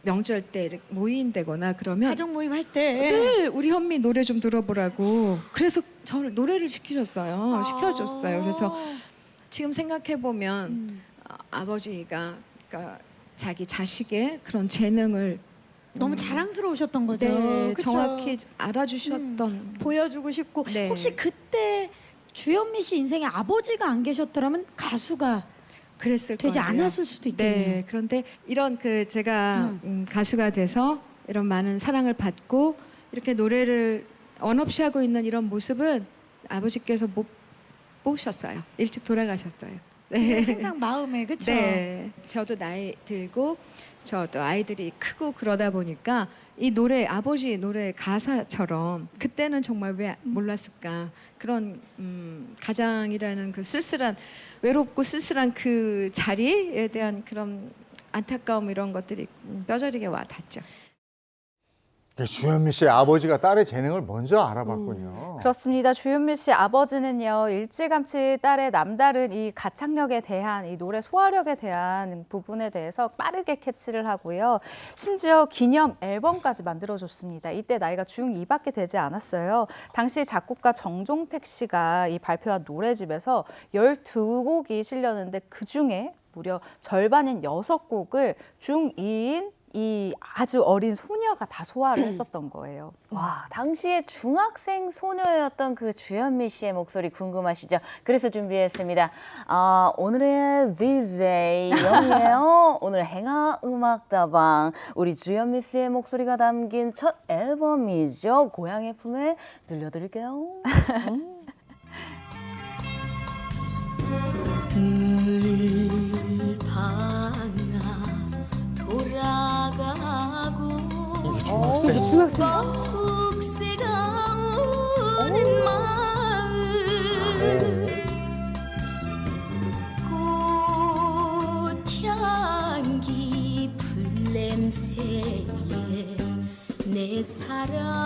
N: 명절 때 이렇게 모인다거나 그러면
M: 가족 모임 할 때
N: 늘 우리 현미 노래 좀 들어보라고 그래서 저를 노래를 시켜줬어요. 시켜줬어요. 그래서 지금 생각해 보면 아버지가 그러니까 자기 자식의 그런 재능을
M: 너무 자랑스러우셨던 거죠.
N: 네,
M: 그쵸?
N: 정확히 알아주셨던
M: 보여주고 싶고
N: 네.
M: 혹시 그때 주현미 씨 인생에 아버지가 안 계셨더라면 가수가
N: 그랬을
M: 되지
N: 거예요.
M: 않았을 수도 있겠네요.
N: 네, 그런데 이런 그 제가 가수가 돼서 이런 많은 사랑을 받고 이렇게 노래를 원 없이 하고 있는 이런 모습은 아버지께서 못 보셨어요. 일찍 돌아가셨어요. 네.
M: 항상 마음에 그렇죠.
N: 네, 저도 나이 들고 저도 아이들이 크고 그러다 보니까 이 노래 아버지 노래 가사처럼 그때는 정말 왜 몰랐을까 그런 가장이라는 그 쓸쓸한 외롭고 쓸쓸한 그 자리에 대한 그런 안타까움 이런 것들이 뼈저리게 와 닿죠.
A: 주현미 씨의 아버지가 딸의 재능을 먼저 알아봤군요.
F: 그렇습니다. 주현미 씨 아버지는요, 일찌감치 딸의 남다른 이 가창력에 대한, 이 노래 소화력에 대한 부분에 대해서 빠르게 캐치를 하고요. 심지어 기념 앨범까지 만들어줬습니다. 이때 나이가 중2밖에 되지 않았어요. 당시 작곡가 정종택 씨가 이 발표한 노래집에서 12곡이 실렸는데 그중에 무려 절반인 6곡을 중2인 이 아주 어린 소녀가 다 소화를 했었던 거예요.
G: 와, 당시에 중학생 소녀였던 그 주현미 씨의 목소리 궁금하시죠? 그래서 준비했습니다. 오늘의 DJ 영이에요. 오늘 행하 음악다방. 우리 주현미 씨의 목소리가 담긴 첫 앨범이죠. 고향의 품에 들려드릴게요.
E: 중학생.
L: 푹새가 오는 마을 꽃향기 풀냄새에 내 사랑이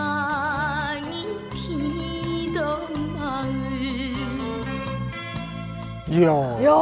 L: 피던 마을.
A: 이야.
B: 야,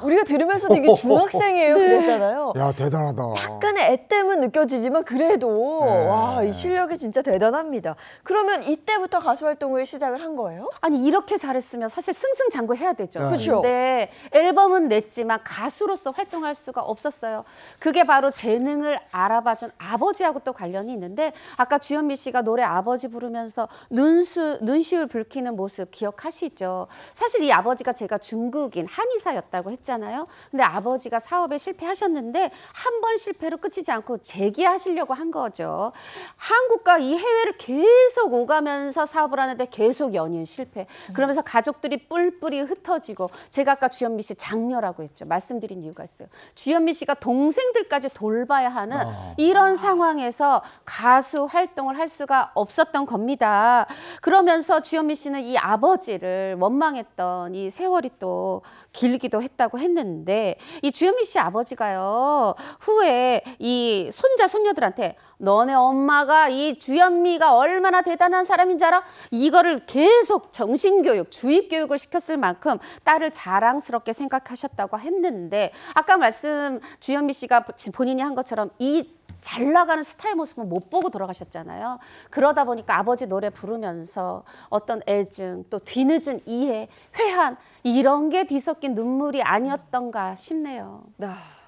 B: 우리가 들으면서도 이게 중학생이에요 그랬잖아요.
A: 야, 대단하다.
B: 약간의 애땜은 느껴지지만 그래도
A: 네.
B: 와, 이 실력이 진짜 대단합니다. 그러면 이때부터 가수 활동을 시작을 한 거예요?
E: 아니 이렇게 잘했으면 사실 승승장구해야 되죠.
A: 네.
B: 그쵸?
E: 근데 앨범은 냈지만 가수로서 활동할 수가 없었어요. 그게 바로 재능을 알아봐준 아버지하고 또 관련이 있는데 아까 주현미 씨가 노래 아버지 부르면서 눈시울 붉히는 모습 기억하시죠? 사실 이 아버지가 제가 중국인 한의사였다고 했잖아요. 근데 아버지가 사업에 실패하셨는데 한 번 실패로 끝이지 않고 재기하시려고 한 거죠. 한국과 이 해외를 계속 오가면서 사업을 하는데 계속 연이은 실패. 그러면서 가족들이 뿔뿔이 흩어지고 제가 아까 주현미 씨 장녀라고 했죠. 말씀드린 이유가 있어요. 주현미 씨가 동생들까지 돌봐야 하는 이런 상황에서 가수 활동을 할 수가 없었던 겁니다. 그러면서 주현미 씨는 이 아버지를 원망했던 이 세월이 또 길기도 했다고 했는데 이 주현미 씨 아버지가요 후에 이 손자 손녀들한테 너네 엄마가 이 주현미가 얼마나 대단한 사람인 줄 알아? 이거를 계속 정신교육, 주입교육을 시켰을 만큼 딸을 자랑스럽게 생각하셨다고 했는데 아까 말씀 주현미 씨가 본인이 한 것처럼 이 잘 나가는 스타의 모습은 못 보고 돌아가셨잖아요. 그러다 보니까 아버지 노래 부르면서 어떤 애증, 또 뒤늦은 이해, 회한 이런 게 뒤섞인 눈물이 아니었던가 싶네요.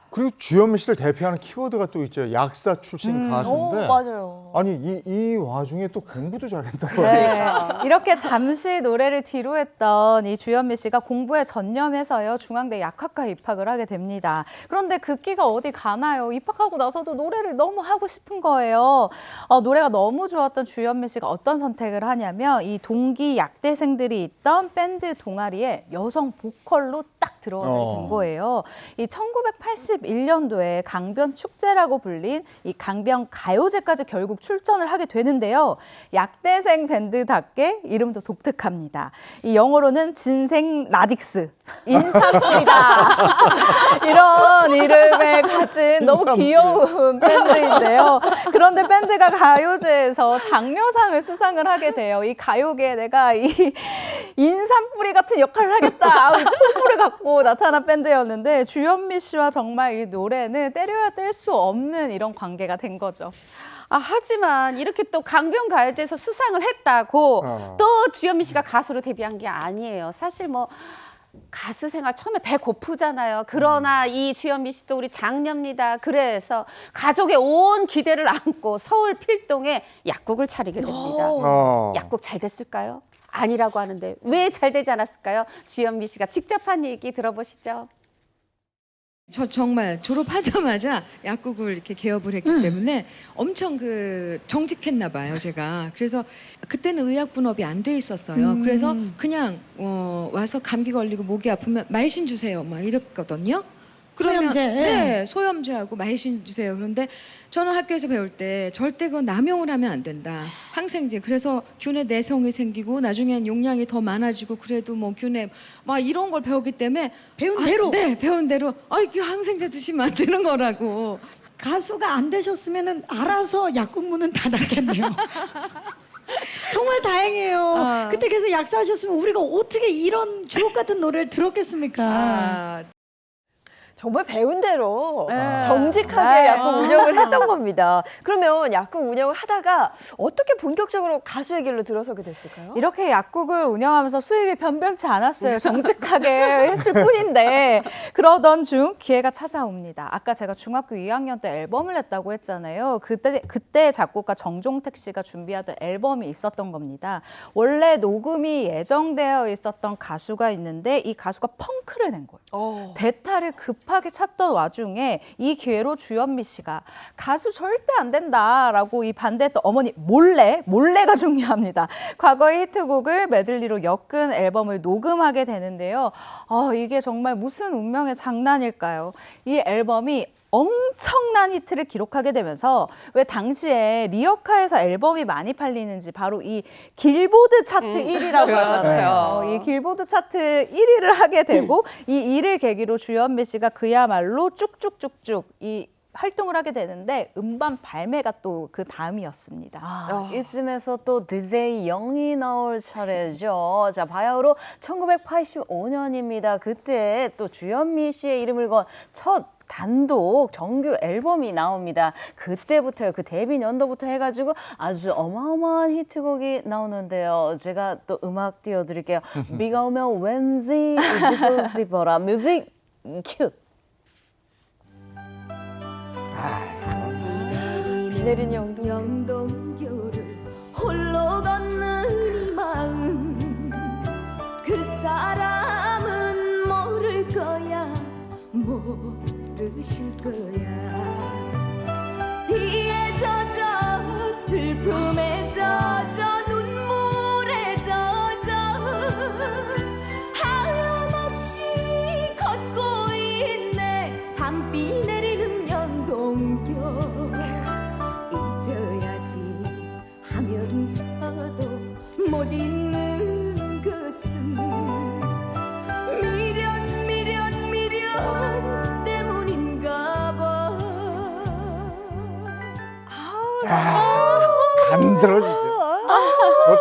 A: 그리고 주현미 씨를 대표하는 키워드가 또 있죠. 약사 출신 가수인데.
B: 맞아요.
A: 아니 이 와중에 또 공부도 잘했다고.
F: 네. 이렇게 잠시 노래를 뒤로 했던 이 주현미 씨가 공부에 전념해서요 중앙대 약학과에 입학을 하게 됩니다. 그런데 그 끼가 어디 가나요? 입학하고 나서도 노래를 너무 하고 싶은 거예요. 노래가 너무 좋았던 주현미 씨가 어떤 선택을 하냐면 이 동기 약대생들이 있던 밴드 동아리에 여성 보컬로 딱 들어가게 된 거예요. 이 1981년도에 강변 축제라고 불린 이 강변 가요제까지 결국 출전을 하게 되는데요. 약대생 밴드답게 이름도 독특합니다. 이 영어로는 진생 라딕스, 인삼뿌리다. 이런 이름을 가진 너무 귀여운 밴드인데요. 그런데 밴드가 가요제에서 장려상을 수상을 하게 돼요. 이 가요계에 내가 이 인삼뿌리 같은 역할을 하겠다. 이 폴포를 갖고 나타난 밴드였는데 주현미 씨와 정말 이 노래는 때려야 뗄 수 없는 이런 관계가 된 거죠.
E: 하지만 이렇게 또 강변 가요제에서 수상을 했다고 또 주현미 씨가 가수로 데뷔한 게 아니에요. 사실 뭐 가수 생활 처음에 배 고프잖아요. 그러나 이 주현미 씨도 우리 장녀입니다. 그래서 가족의 온 기대를 안고 서울 필동에 약국을 차리게 됩니다. 약국 잘 됐을까요? 아니라고 하는데 왜 잘 되지 않았을까요? 주현미 씨가 직접 한 얘기 들어보시죠.
N: 저 정말 졸업하자마자 약국을 이렇게 개업을 했기 때문에 엄청 정직했나 봐요, 제가. 그래서 그때는 의약 분업이 안 돼 있었어요. 그래서 그냥 와서 감기 걸리고 목이 아프면 마이신 주세요, 막 이랬거든요. 그러면
M: 소염제.
N: 네, 소염제하고 마이신 주세요. 그런데 저는 학교에서 배울 때 절대 그건 남용을 하면 안 된다. 항생제. 그래서 균의 내성이 생기고 나중엔 용량이 더 많아지고 그래도 뭐 균에 막 이런 걸 배우기 때문에
M: 배운 대로.
N: 네, 배운 대로 이거 항생제 드시면 안 되는 거라고.
M: 가수가 안 되셨으면은 알아서 약국 문은 닫았겠네요. 정말 다행이에요. 그때 계속 약사하셨으면 우리가 어떻게 이런 주옥 같은 노래를 들었겠습니까?
B: 정말 배운 대로 정직하게 약국 운영을 했던 겁니다. 그러면 약국 운영을 하다가 어떻게 본격적으로 가수의 길로 들어서게 됐을까요?
F: 이렇게 약국을 운영하면서 수입이 변변치 않았어요. 정직하게 했을 뿐인데 그러던 중 기회가 찾아옵니다. 아까 제가 중학교 2학년 때 앨범을 냈다고 했잖아요. 그때 작곡가 정종택 씨가 준비하던 앨범이 있었던 겁니다. 원래 녹음이 예정되어 있었던 가수가 있는데 이 가수가 펑크를 낸 거예요. 대타를 급하게 찾던 와중에 이 기회로 주현미 씨가 가수 절대 안 된다라고 이 반대했던 어머니 몰래가 중요합니다. 과거의 히트곡을 메들리로 엮은 앨범을 녹음하게 되는데요. 이게 정말 무슨 운명의 장난일까요? 이 앨범이 엄청난 히트를 기록하게 되면서 왜 당시에 리어카에서 앨범이 많이 팔리는지 바로 이 길보드 차트 1위라고 하잖아요. 이 길보드 차트 1위를 하게 되고 이 일을 계기로 주현미 씨가 그야말로 쭉쭉쭉쭉 이 활동을 하게 되는데 음반 발매가 또 그 다음이었습니다.
G: 이쯤에서 또 DJ 영이 나올 차례죠. 자, 바야흐로 1985년입니다. 그때 또 주현미 씨의 이름을 건 첫 단독 정규 앨범이 나옵니다. 그때부터요, 그 데뷔 연도부터 해가지고 아주 어마어마한 히트곡이 나오는데요. 제가 또 음악 띄워드릴게요. 비가 오면 왠지 입고 싶어라. 뮤직 큐.
B: 비 내린 영동.
L: 영동교를 홀로 걷는 이 마음 그 사람은 모를 거야 모르실 거야 비에 젖어 슬픔에 젖어 눈물에 젖어 하염없이 걷고 있네 밤비 내리는 영동교 잊어야지 하면서도 못 잊는 것은 미련 때문인가 봐.
A: 간들어지죠.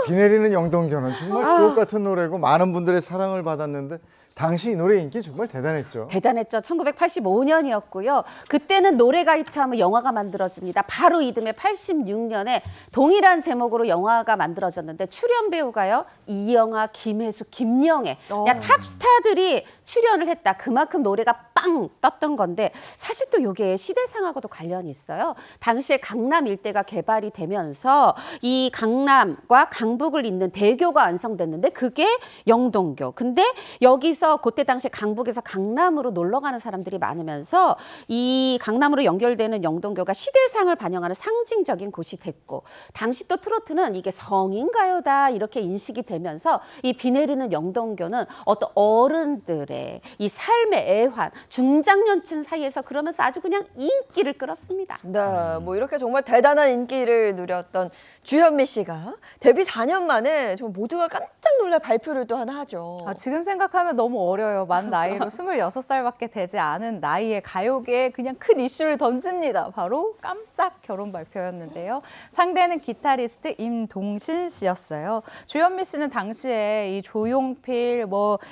A: 비 내리는 영동교는 정말 주옥 같은 노래고 많은 분들의 사랑을 받았는데 당시 이 노래 인기 정말 대단했죠.
E: 대단했죠. 1985년이었고요. 그때는 노래가 히트하면 영화가 만들어집니다. 바로 이듬해 86년에 동일한 제목으로 영화가 만들어졌는데 출연 배우가요. 이영하, 김혜수, 김영애. 탑스타들이 출연을 했다. 그만큼 노래가 빵 떴던 건데 사실 또 이게 시대상하고도 관련이 있어요. 당시에 강남 일대가 개발이 되면서 이 강남과 강북을 잇는 대교가 완성됐는데 그게 영동교. 근데 여기서 그때 당시 강북에서 강남으로 놀러 가는 사람들이 많으면서 이 강남으로 연결되는 영동교가 시대상을 반영하는 상징적인 곳이 됐고 당시 또 트로트는 이게 성인가요다 이렇게 인식이 되면서 이 비 내리는 영동교는 어떤 어른들의 이 삶의 애환 중장년층 사이에서 그러면서 아주 그냥 인기를 끌었습니다.
B: 네, 뭐 이렇게 정말 대단한 인기를 누렸던 주현미 씨가 데뷔 4년 만에 좀 모두가 깜짝 놀랄 발표를 또 하나 하죠.
F: 지금 생각하면 너무 어려요. 만 나이로 26살밖에 되지 않은 나이에 가요계에 그냥 큰 이슈를 던집니다. 바로 깜짝 결혼 발표였는데요. 상대는 기타리스트 임동신 씨였어요. 주현미 씨는 당시에 이 조용필,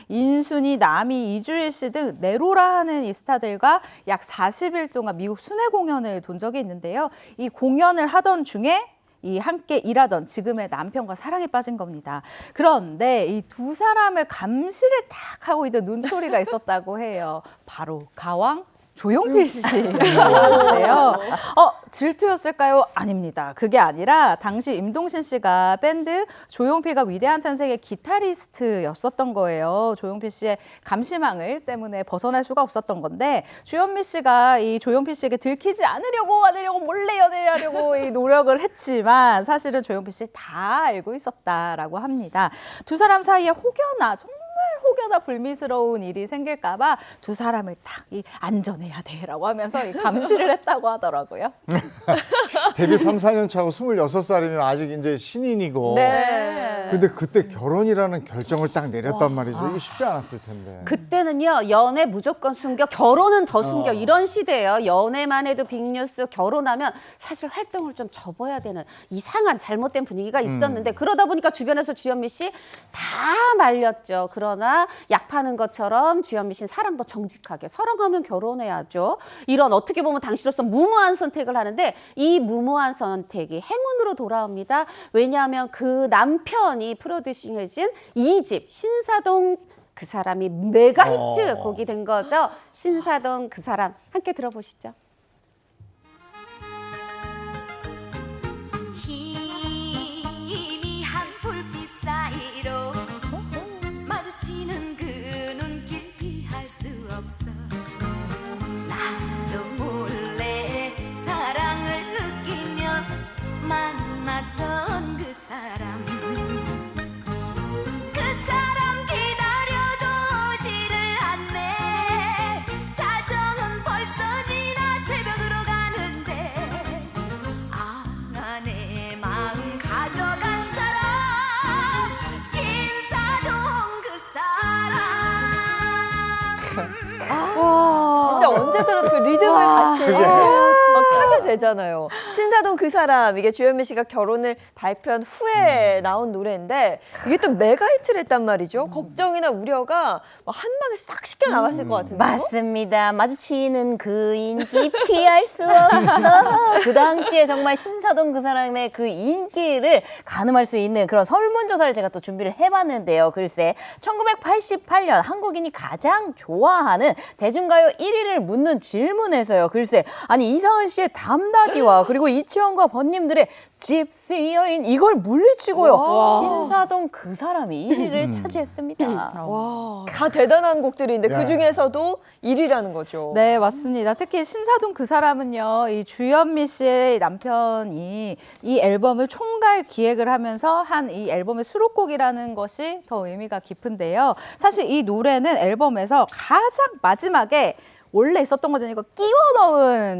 F: 인순이, 남희, 이주일 씨 등 네로라 하는 이 스타들과 약 40일 동안 미국 순회 공연을 돈 적이 있는데요. 이 공연을 하던 중에 이 함께 일하던 지금의 남편과 사랑에 빠진 겁니다. 그런데 이 두 사람을 감시를 딱 하고 있던 눈초리가 있었다고 해요. 바로 가왕 조용필 씨였는데요. 질투였을까요? 아닙니다. 그게 아니라 당시 임동신 씨가 밴드 조용필과 위대한 탄생의 기타리스트였었던 거예요. 조용필 씨의 감시망을 때문에 벗어날 수가 없었던 건데 주현미 씨가 이 조용필 씨에게 들키지 않으려고 몰래 연애하려고 이 노력을 했지만 사실은 조용필 씨 다 알고 있었다라고 합니다. 두 사람 사이에 혹여나 불미스러운 일이 생길까 봐 두 사람을 딱 안전해야 돼라고 하면서 감시를 했다고 하더라고요.
A: 데뷔 3, 4년 차고 26살이면 아직 이제 신인이고.
B: 네.
A: 근데 그때 결혼이라는 결정을 딱 내렸단 말이죠. 이게 쉽지 않았을 텐데.
E: 그때는요. 연애 무조건 숨겨, 결혼은 더 숨겨 이런 시대예요. 연애만 해도 빅뉴스, 결혼하면 사실 활동을 좀 접어야 되는 이상한 잘못된 분위기가 있었는데 그러다 보니까 주변에서 주현미 씨 다 말렸죠. 그러나 약 파는 것처럼 주현미 씨는 사랑도 정직하게 사랑하면 결혼해야죠. 이런 어떻게 보면 당시로서 무모한 선택을 하는데 이 무모한 선택이 행운으로 돌아옵니다. 왜냐하면 그 남편이 프로듀싱해진 2집 신사동 그 사람이 메가 히트 곡이 된 거죠. 신사동 그 사람 함께 들어보시죠.
L: 희미한 불빛 사이로 마주치는 그 눈길 피할 수 없어 나도 몰래 사랑을 느끼며 만났던 그 사람 기다려도 오지를 않네 자정은 벌써 지나서
B: 같이 하게 되잖아요. 신사동 그 사람, 이게 주현미 씨가 결혼을 발표한 후에 나온 노래인데 이게 또 메가 히트를 했단 말이죠. 걱정이나 우려가 한 방에 싹 씻겨 나갔을 것 같은데요.
G: 맞습니다. 마주치는 그 인기 피할 수 없어. 그 당시에 정말 신사동 그 사람의 그 인기를 가늠할 수 있는 그런 설문조사를 제가 또 준비를 해봤는데요. 글쎄 1988년 한국인이 가장 좋아하는 대중가요 1위를 묻는 질문에서요. 글쎄 아니 이상은 씨의 담다디와 그리고 이치현과 번님들의 집시 여인 이걸 물리치고요. 신사동 그 사람이 1위를 차지했습니다.
B: 와, 다 대단한 곡들인데 그 중에서도 1위라는 거죠.
F: 네, 맞습니다. 특히 신사동 그 사람은요, 이 주현미 씨의 남편이 이 앨범을 총괄 기획을 하면서 한 이 앨범의 수록곡이라는 것이 더 의미가 깊은데요. 사실 이 노래는 앨범에서 가장 마지막에 원래 있었던 거잖아요. 이거 끼워 넣은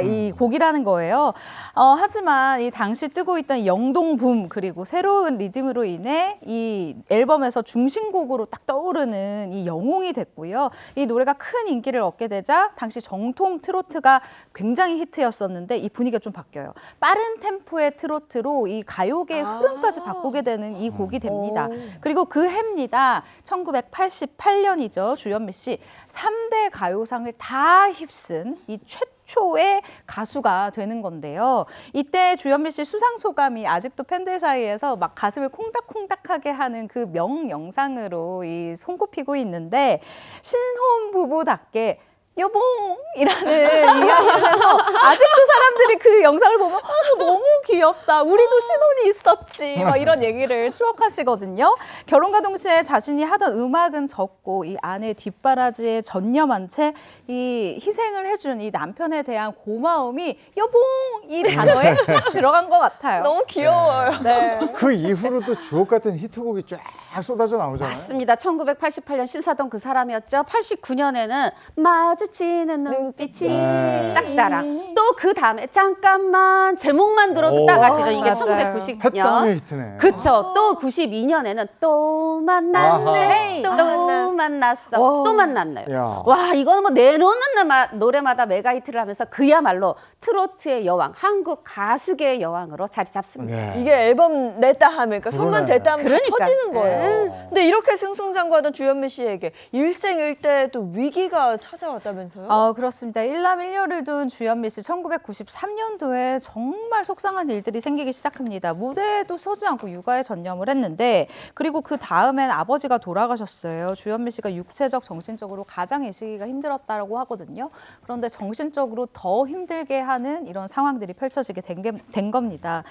F: 이 곡이라는 거예요. 하지만 이 당시 뜨고 있던 영동붐 그리고 새로운 리듬으로 인해 이 앨범에서 중심곡으로 딱 떠오르는 이 영웅이 됐고요. 이 노래가 큰 인기를 얻게 되자 당시 정통 트로트가 굉장히 히트였었는데 이 분위기가 좀 바뀌어요. 빠른 템포의 트로트로 이 가요계의 흐름까지 바꾸게 되는 이 곡이 됩니다. 그리고 그 해입니다. 1988년이죠. 주현미 씨 3대 가요상을 다 휩쓴 이 최초의 가수가 되는 건데요. 이때 주현미 씨 수상 소감이 아직도 팬들 사이에서 막 가슴을 콩닥콩닥하게 하는 그 명영상으로 이 손꼽히고 있는데 신혼 부부답게 여봉이라는 이야기를 해서 아직도 사람들이 그 영상을 보면 너무 귀엽다. 우리도 신혼이 있었지. 막 이런 얘기를 추억하시거든요. 결혼과 동시에 자신이 하던 음악은 접고 이 아내의 뒷바라지에 전념한 채 이 희생을 해준 이 남편에 대한 고마움이 여봉 이 단어에 들어간 것 같아요.
B: 너무 귀여워요.
F: 네.
A: 그 이후로도 주옥 같은 히트곡이 쫙 쏟아져 나오잖아요.
E: 맞습니다. 1988년 신사동 그 사람이었죠. 89년에는 마주치는 눈빛이 짝사랑. 또 그 다음에 잠깐만 제목만 들어도 딱 아시죠? 이게
F: 맞아요.
E: 1990년.
A: 했다며 히트네.
E: 그쵸. 또 92년에는 또 만났네. 또 만났어. 또 만났네요.
A: 야.
E: 와, 이거는 뭐 내놓는 노래마다 메가 히트를 하면서 그야말로 트로트의 여왕, 한국 가수계의 여왕으로 자리 잡습니다.
A: 네.
B: 이게 앨범 냈다 하면, 그러니까 손만
A: 그러네.
B: 댔다 하면
E: 그러니까.
B: 터지는 거예요.
A: 네.
B: 근데 이렇게 승승장구하던 주현미 씨에게 일생일대 또 위기가 찾아왔다면서요?
F: 그렇습니다. 일남일녀를 둔 주현미 씨 1993년도에 정말 속상한 일들이 생기기 시작합니다. 무대에도 서지 않고 육아에 전념을 했는데 그리고 그 다음엔 아버지가 돌아가셨어요. 주현미 씨가 육체적, 정신적으로 가장 이 시기가 힘들었다고 하거든요. 그런데 정신적으로 더 힘들게 하는 이런 상황들이 펼쳐지게 된 겁니다.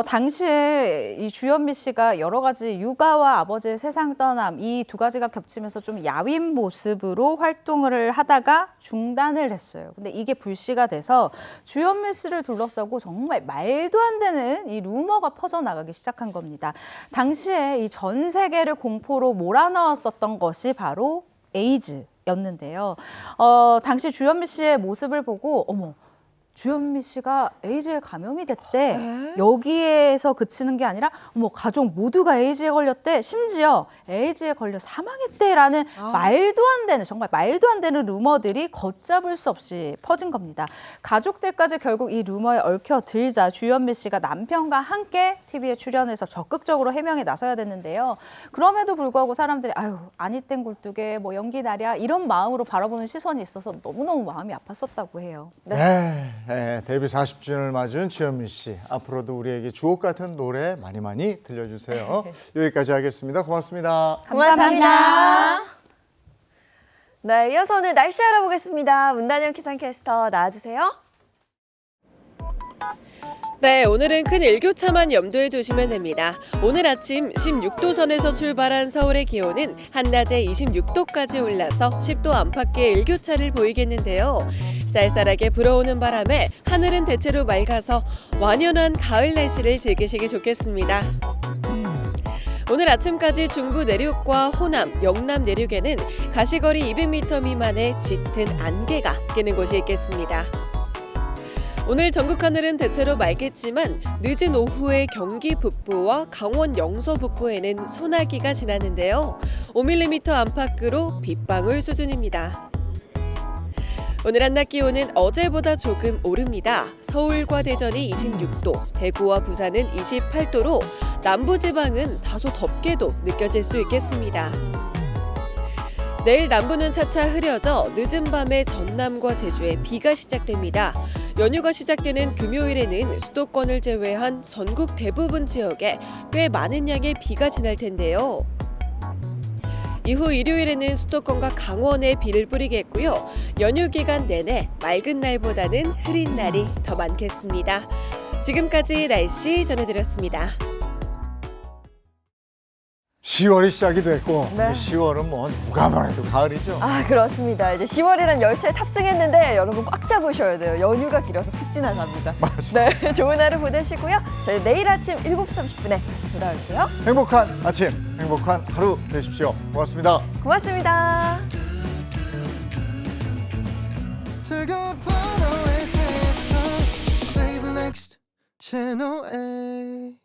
F: 당시에 이 주현미 씨가 여러 가지 육아와 아버지의 세상 떠남 이 두 가지가 겹치면서 좀 야윈 모습으로 활동을 하다가 중단을 했어요. 근데 이게 불씨가 돼서 주현미 씨를 둘러싸고 정말 말도 안 되는 이 루머가 퍼져나가기 시작한 겁니다. 당시에 이 전 세계를 공포로 몰아넣었었던 것이 바로 에이즈였는데요. 당시 주현미 씨의 모습을 보고 어머, 주현미 씨가 에이즈에 감염이 됐대. 여기에서 그치는 게 아니라 어머, 가족 모두가 에이즈에 걸렸대. 심지어 에이즈에 걸려 사망했대라는 말도 안 되는, 정말 말도 안 되는 루머들이 걷잡을 수 없이 퍼진 겁니다. 가족들까지 결국 이 루머에 얽혀들자 주현미 씨가 남편과 함께 TV에 출연해서 적극적으로 해명에 나서야 됐는데요. 그럼에도 불구하고 사람들이 아유, 아니 땐 굴뚝에 뭐 연기 나랴 이런 마음으로 바라보는 시선이 있어서 너무너무 마음이 아팠었다고 해요.
A: 네, 데뷔 40주년을 맞은 주현미 씨. 앞으로도 우리에게 주옥 같은 노래 많이 많이 들려주세요. 여기까지 하겠습니다. 고맙습니다.
B: 감사합니다. 네, 이어서 오늘 날씨 알아보겠습니다. 문단영 기상캐스터 나와주세요.
D: 네, 오늘은 큰 일교차만 염두에 두시면 됩니다. 오늘 아침 16도선에서 출발한 서울의 기온은 한낮에 26도까지 올라서 10도 안팎의 일교차를 보이겠는데요. 쌀쌀하게 불어오는 바람에 하늘은 대체로 맑아서 완연한 가을 날씨를 즐기시기 좋겠습니다. 오늘 아침까지 중부 내륙과 호남, 영남 내륙에는 가시거리 200m 미만의 짙은 안개가 끼는 곳이 있겠습니다. 오늘 전국 하늘은 대체로 맑겠지만 늦은 오후에 경기 북부와 강원 영서 북부에는 소나기가 지나는데요. 5mm 안팎으로 빗방울 수준입니다. 오늘 한낮 기온은 어제보다 조금 오릅니다. 서울과 대전이 26도, 대구와 부산은 28도로 남부지방은 다소 덥게도 느껴질 수 있겠습니다. 내일 남부는 차차 흐려져 늦은 밤에 전남과 제주에 비가 시작됩니다. 연휴가 시작되는 금요일에는 수도권을 제외한 전국 대부분 지역에 꽤 많은 양의 비가 지날 텐데요. 이후 일요일에는 수도권과 강원에 비를 뿌리겠고요. 연휴 기간 내내 맑은 날보다는 흐린 날이 더 많겠습니다. 지금까지 날씨 전해드렸습니다.
A: 10월이 시작이 됐고
B: 네.
A: 10월은 뭐 누가 뭐래도 가을이죠.
B: 아, 그렇습니다. 이제 10월이란 열차에 탑승했는데 여러분 꽉 잡으셔야 돼요. 연휴가 길어서 푹 지나갑니다. 네, 좋은 하루 보내시고요. 저희 내일 아침 7시 30분에 다시 돌아올게요.
A: 행복한 아침, 행복한 하루 되십시오. 고맙습니다.
B: 고맙습니다.
O: Save the next channel A.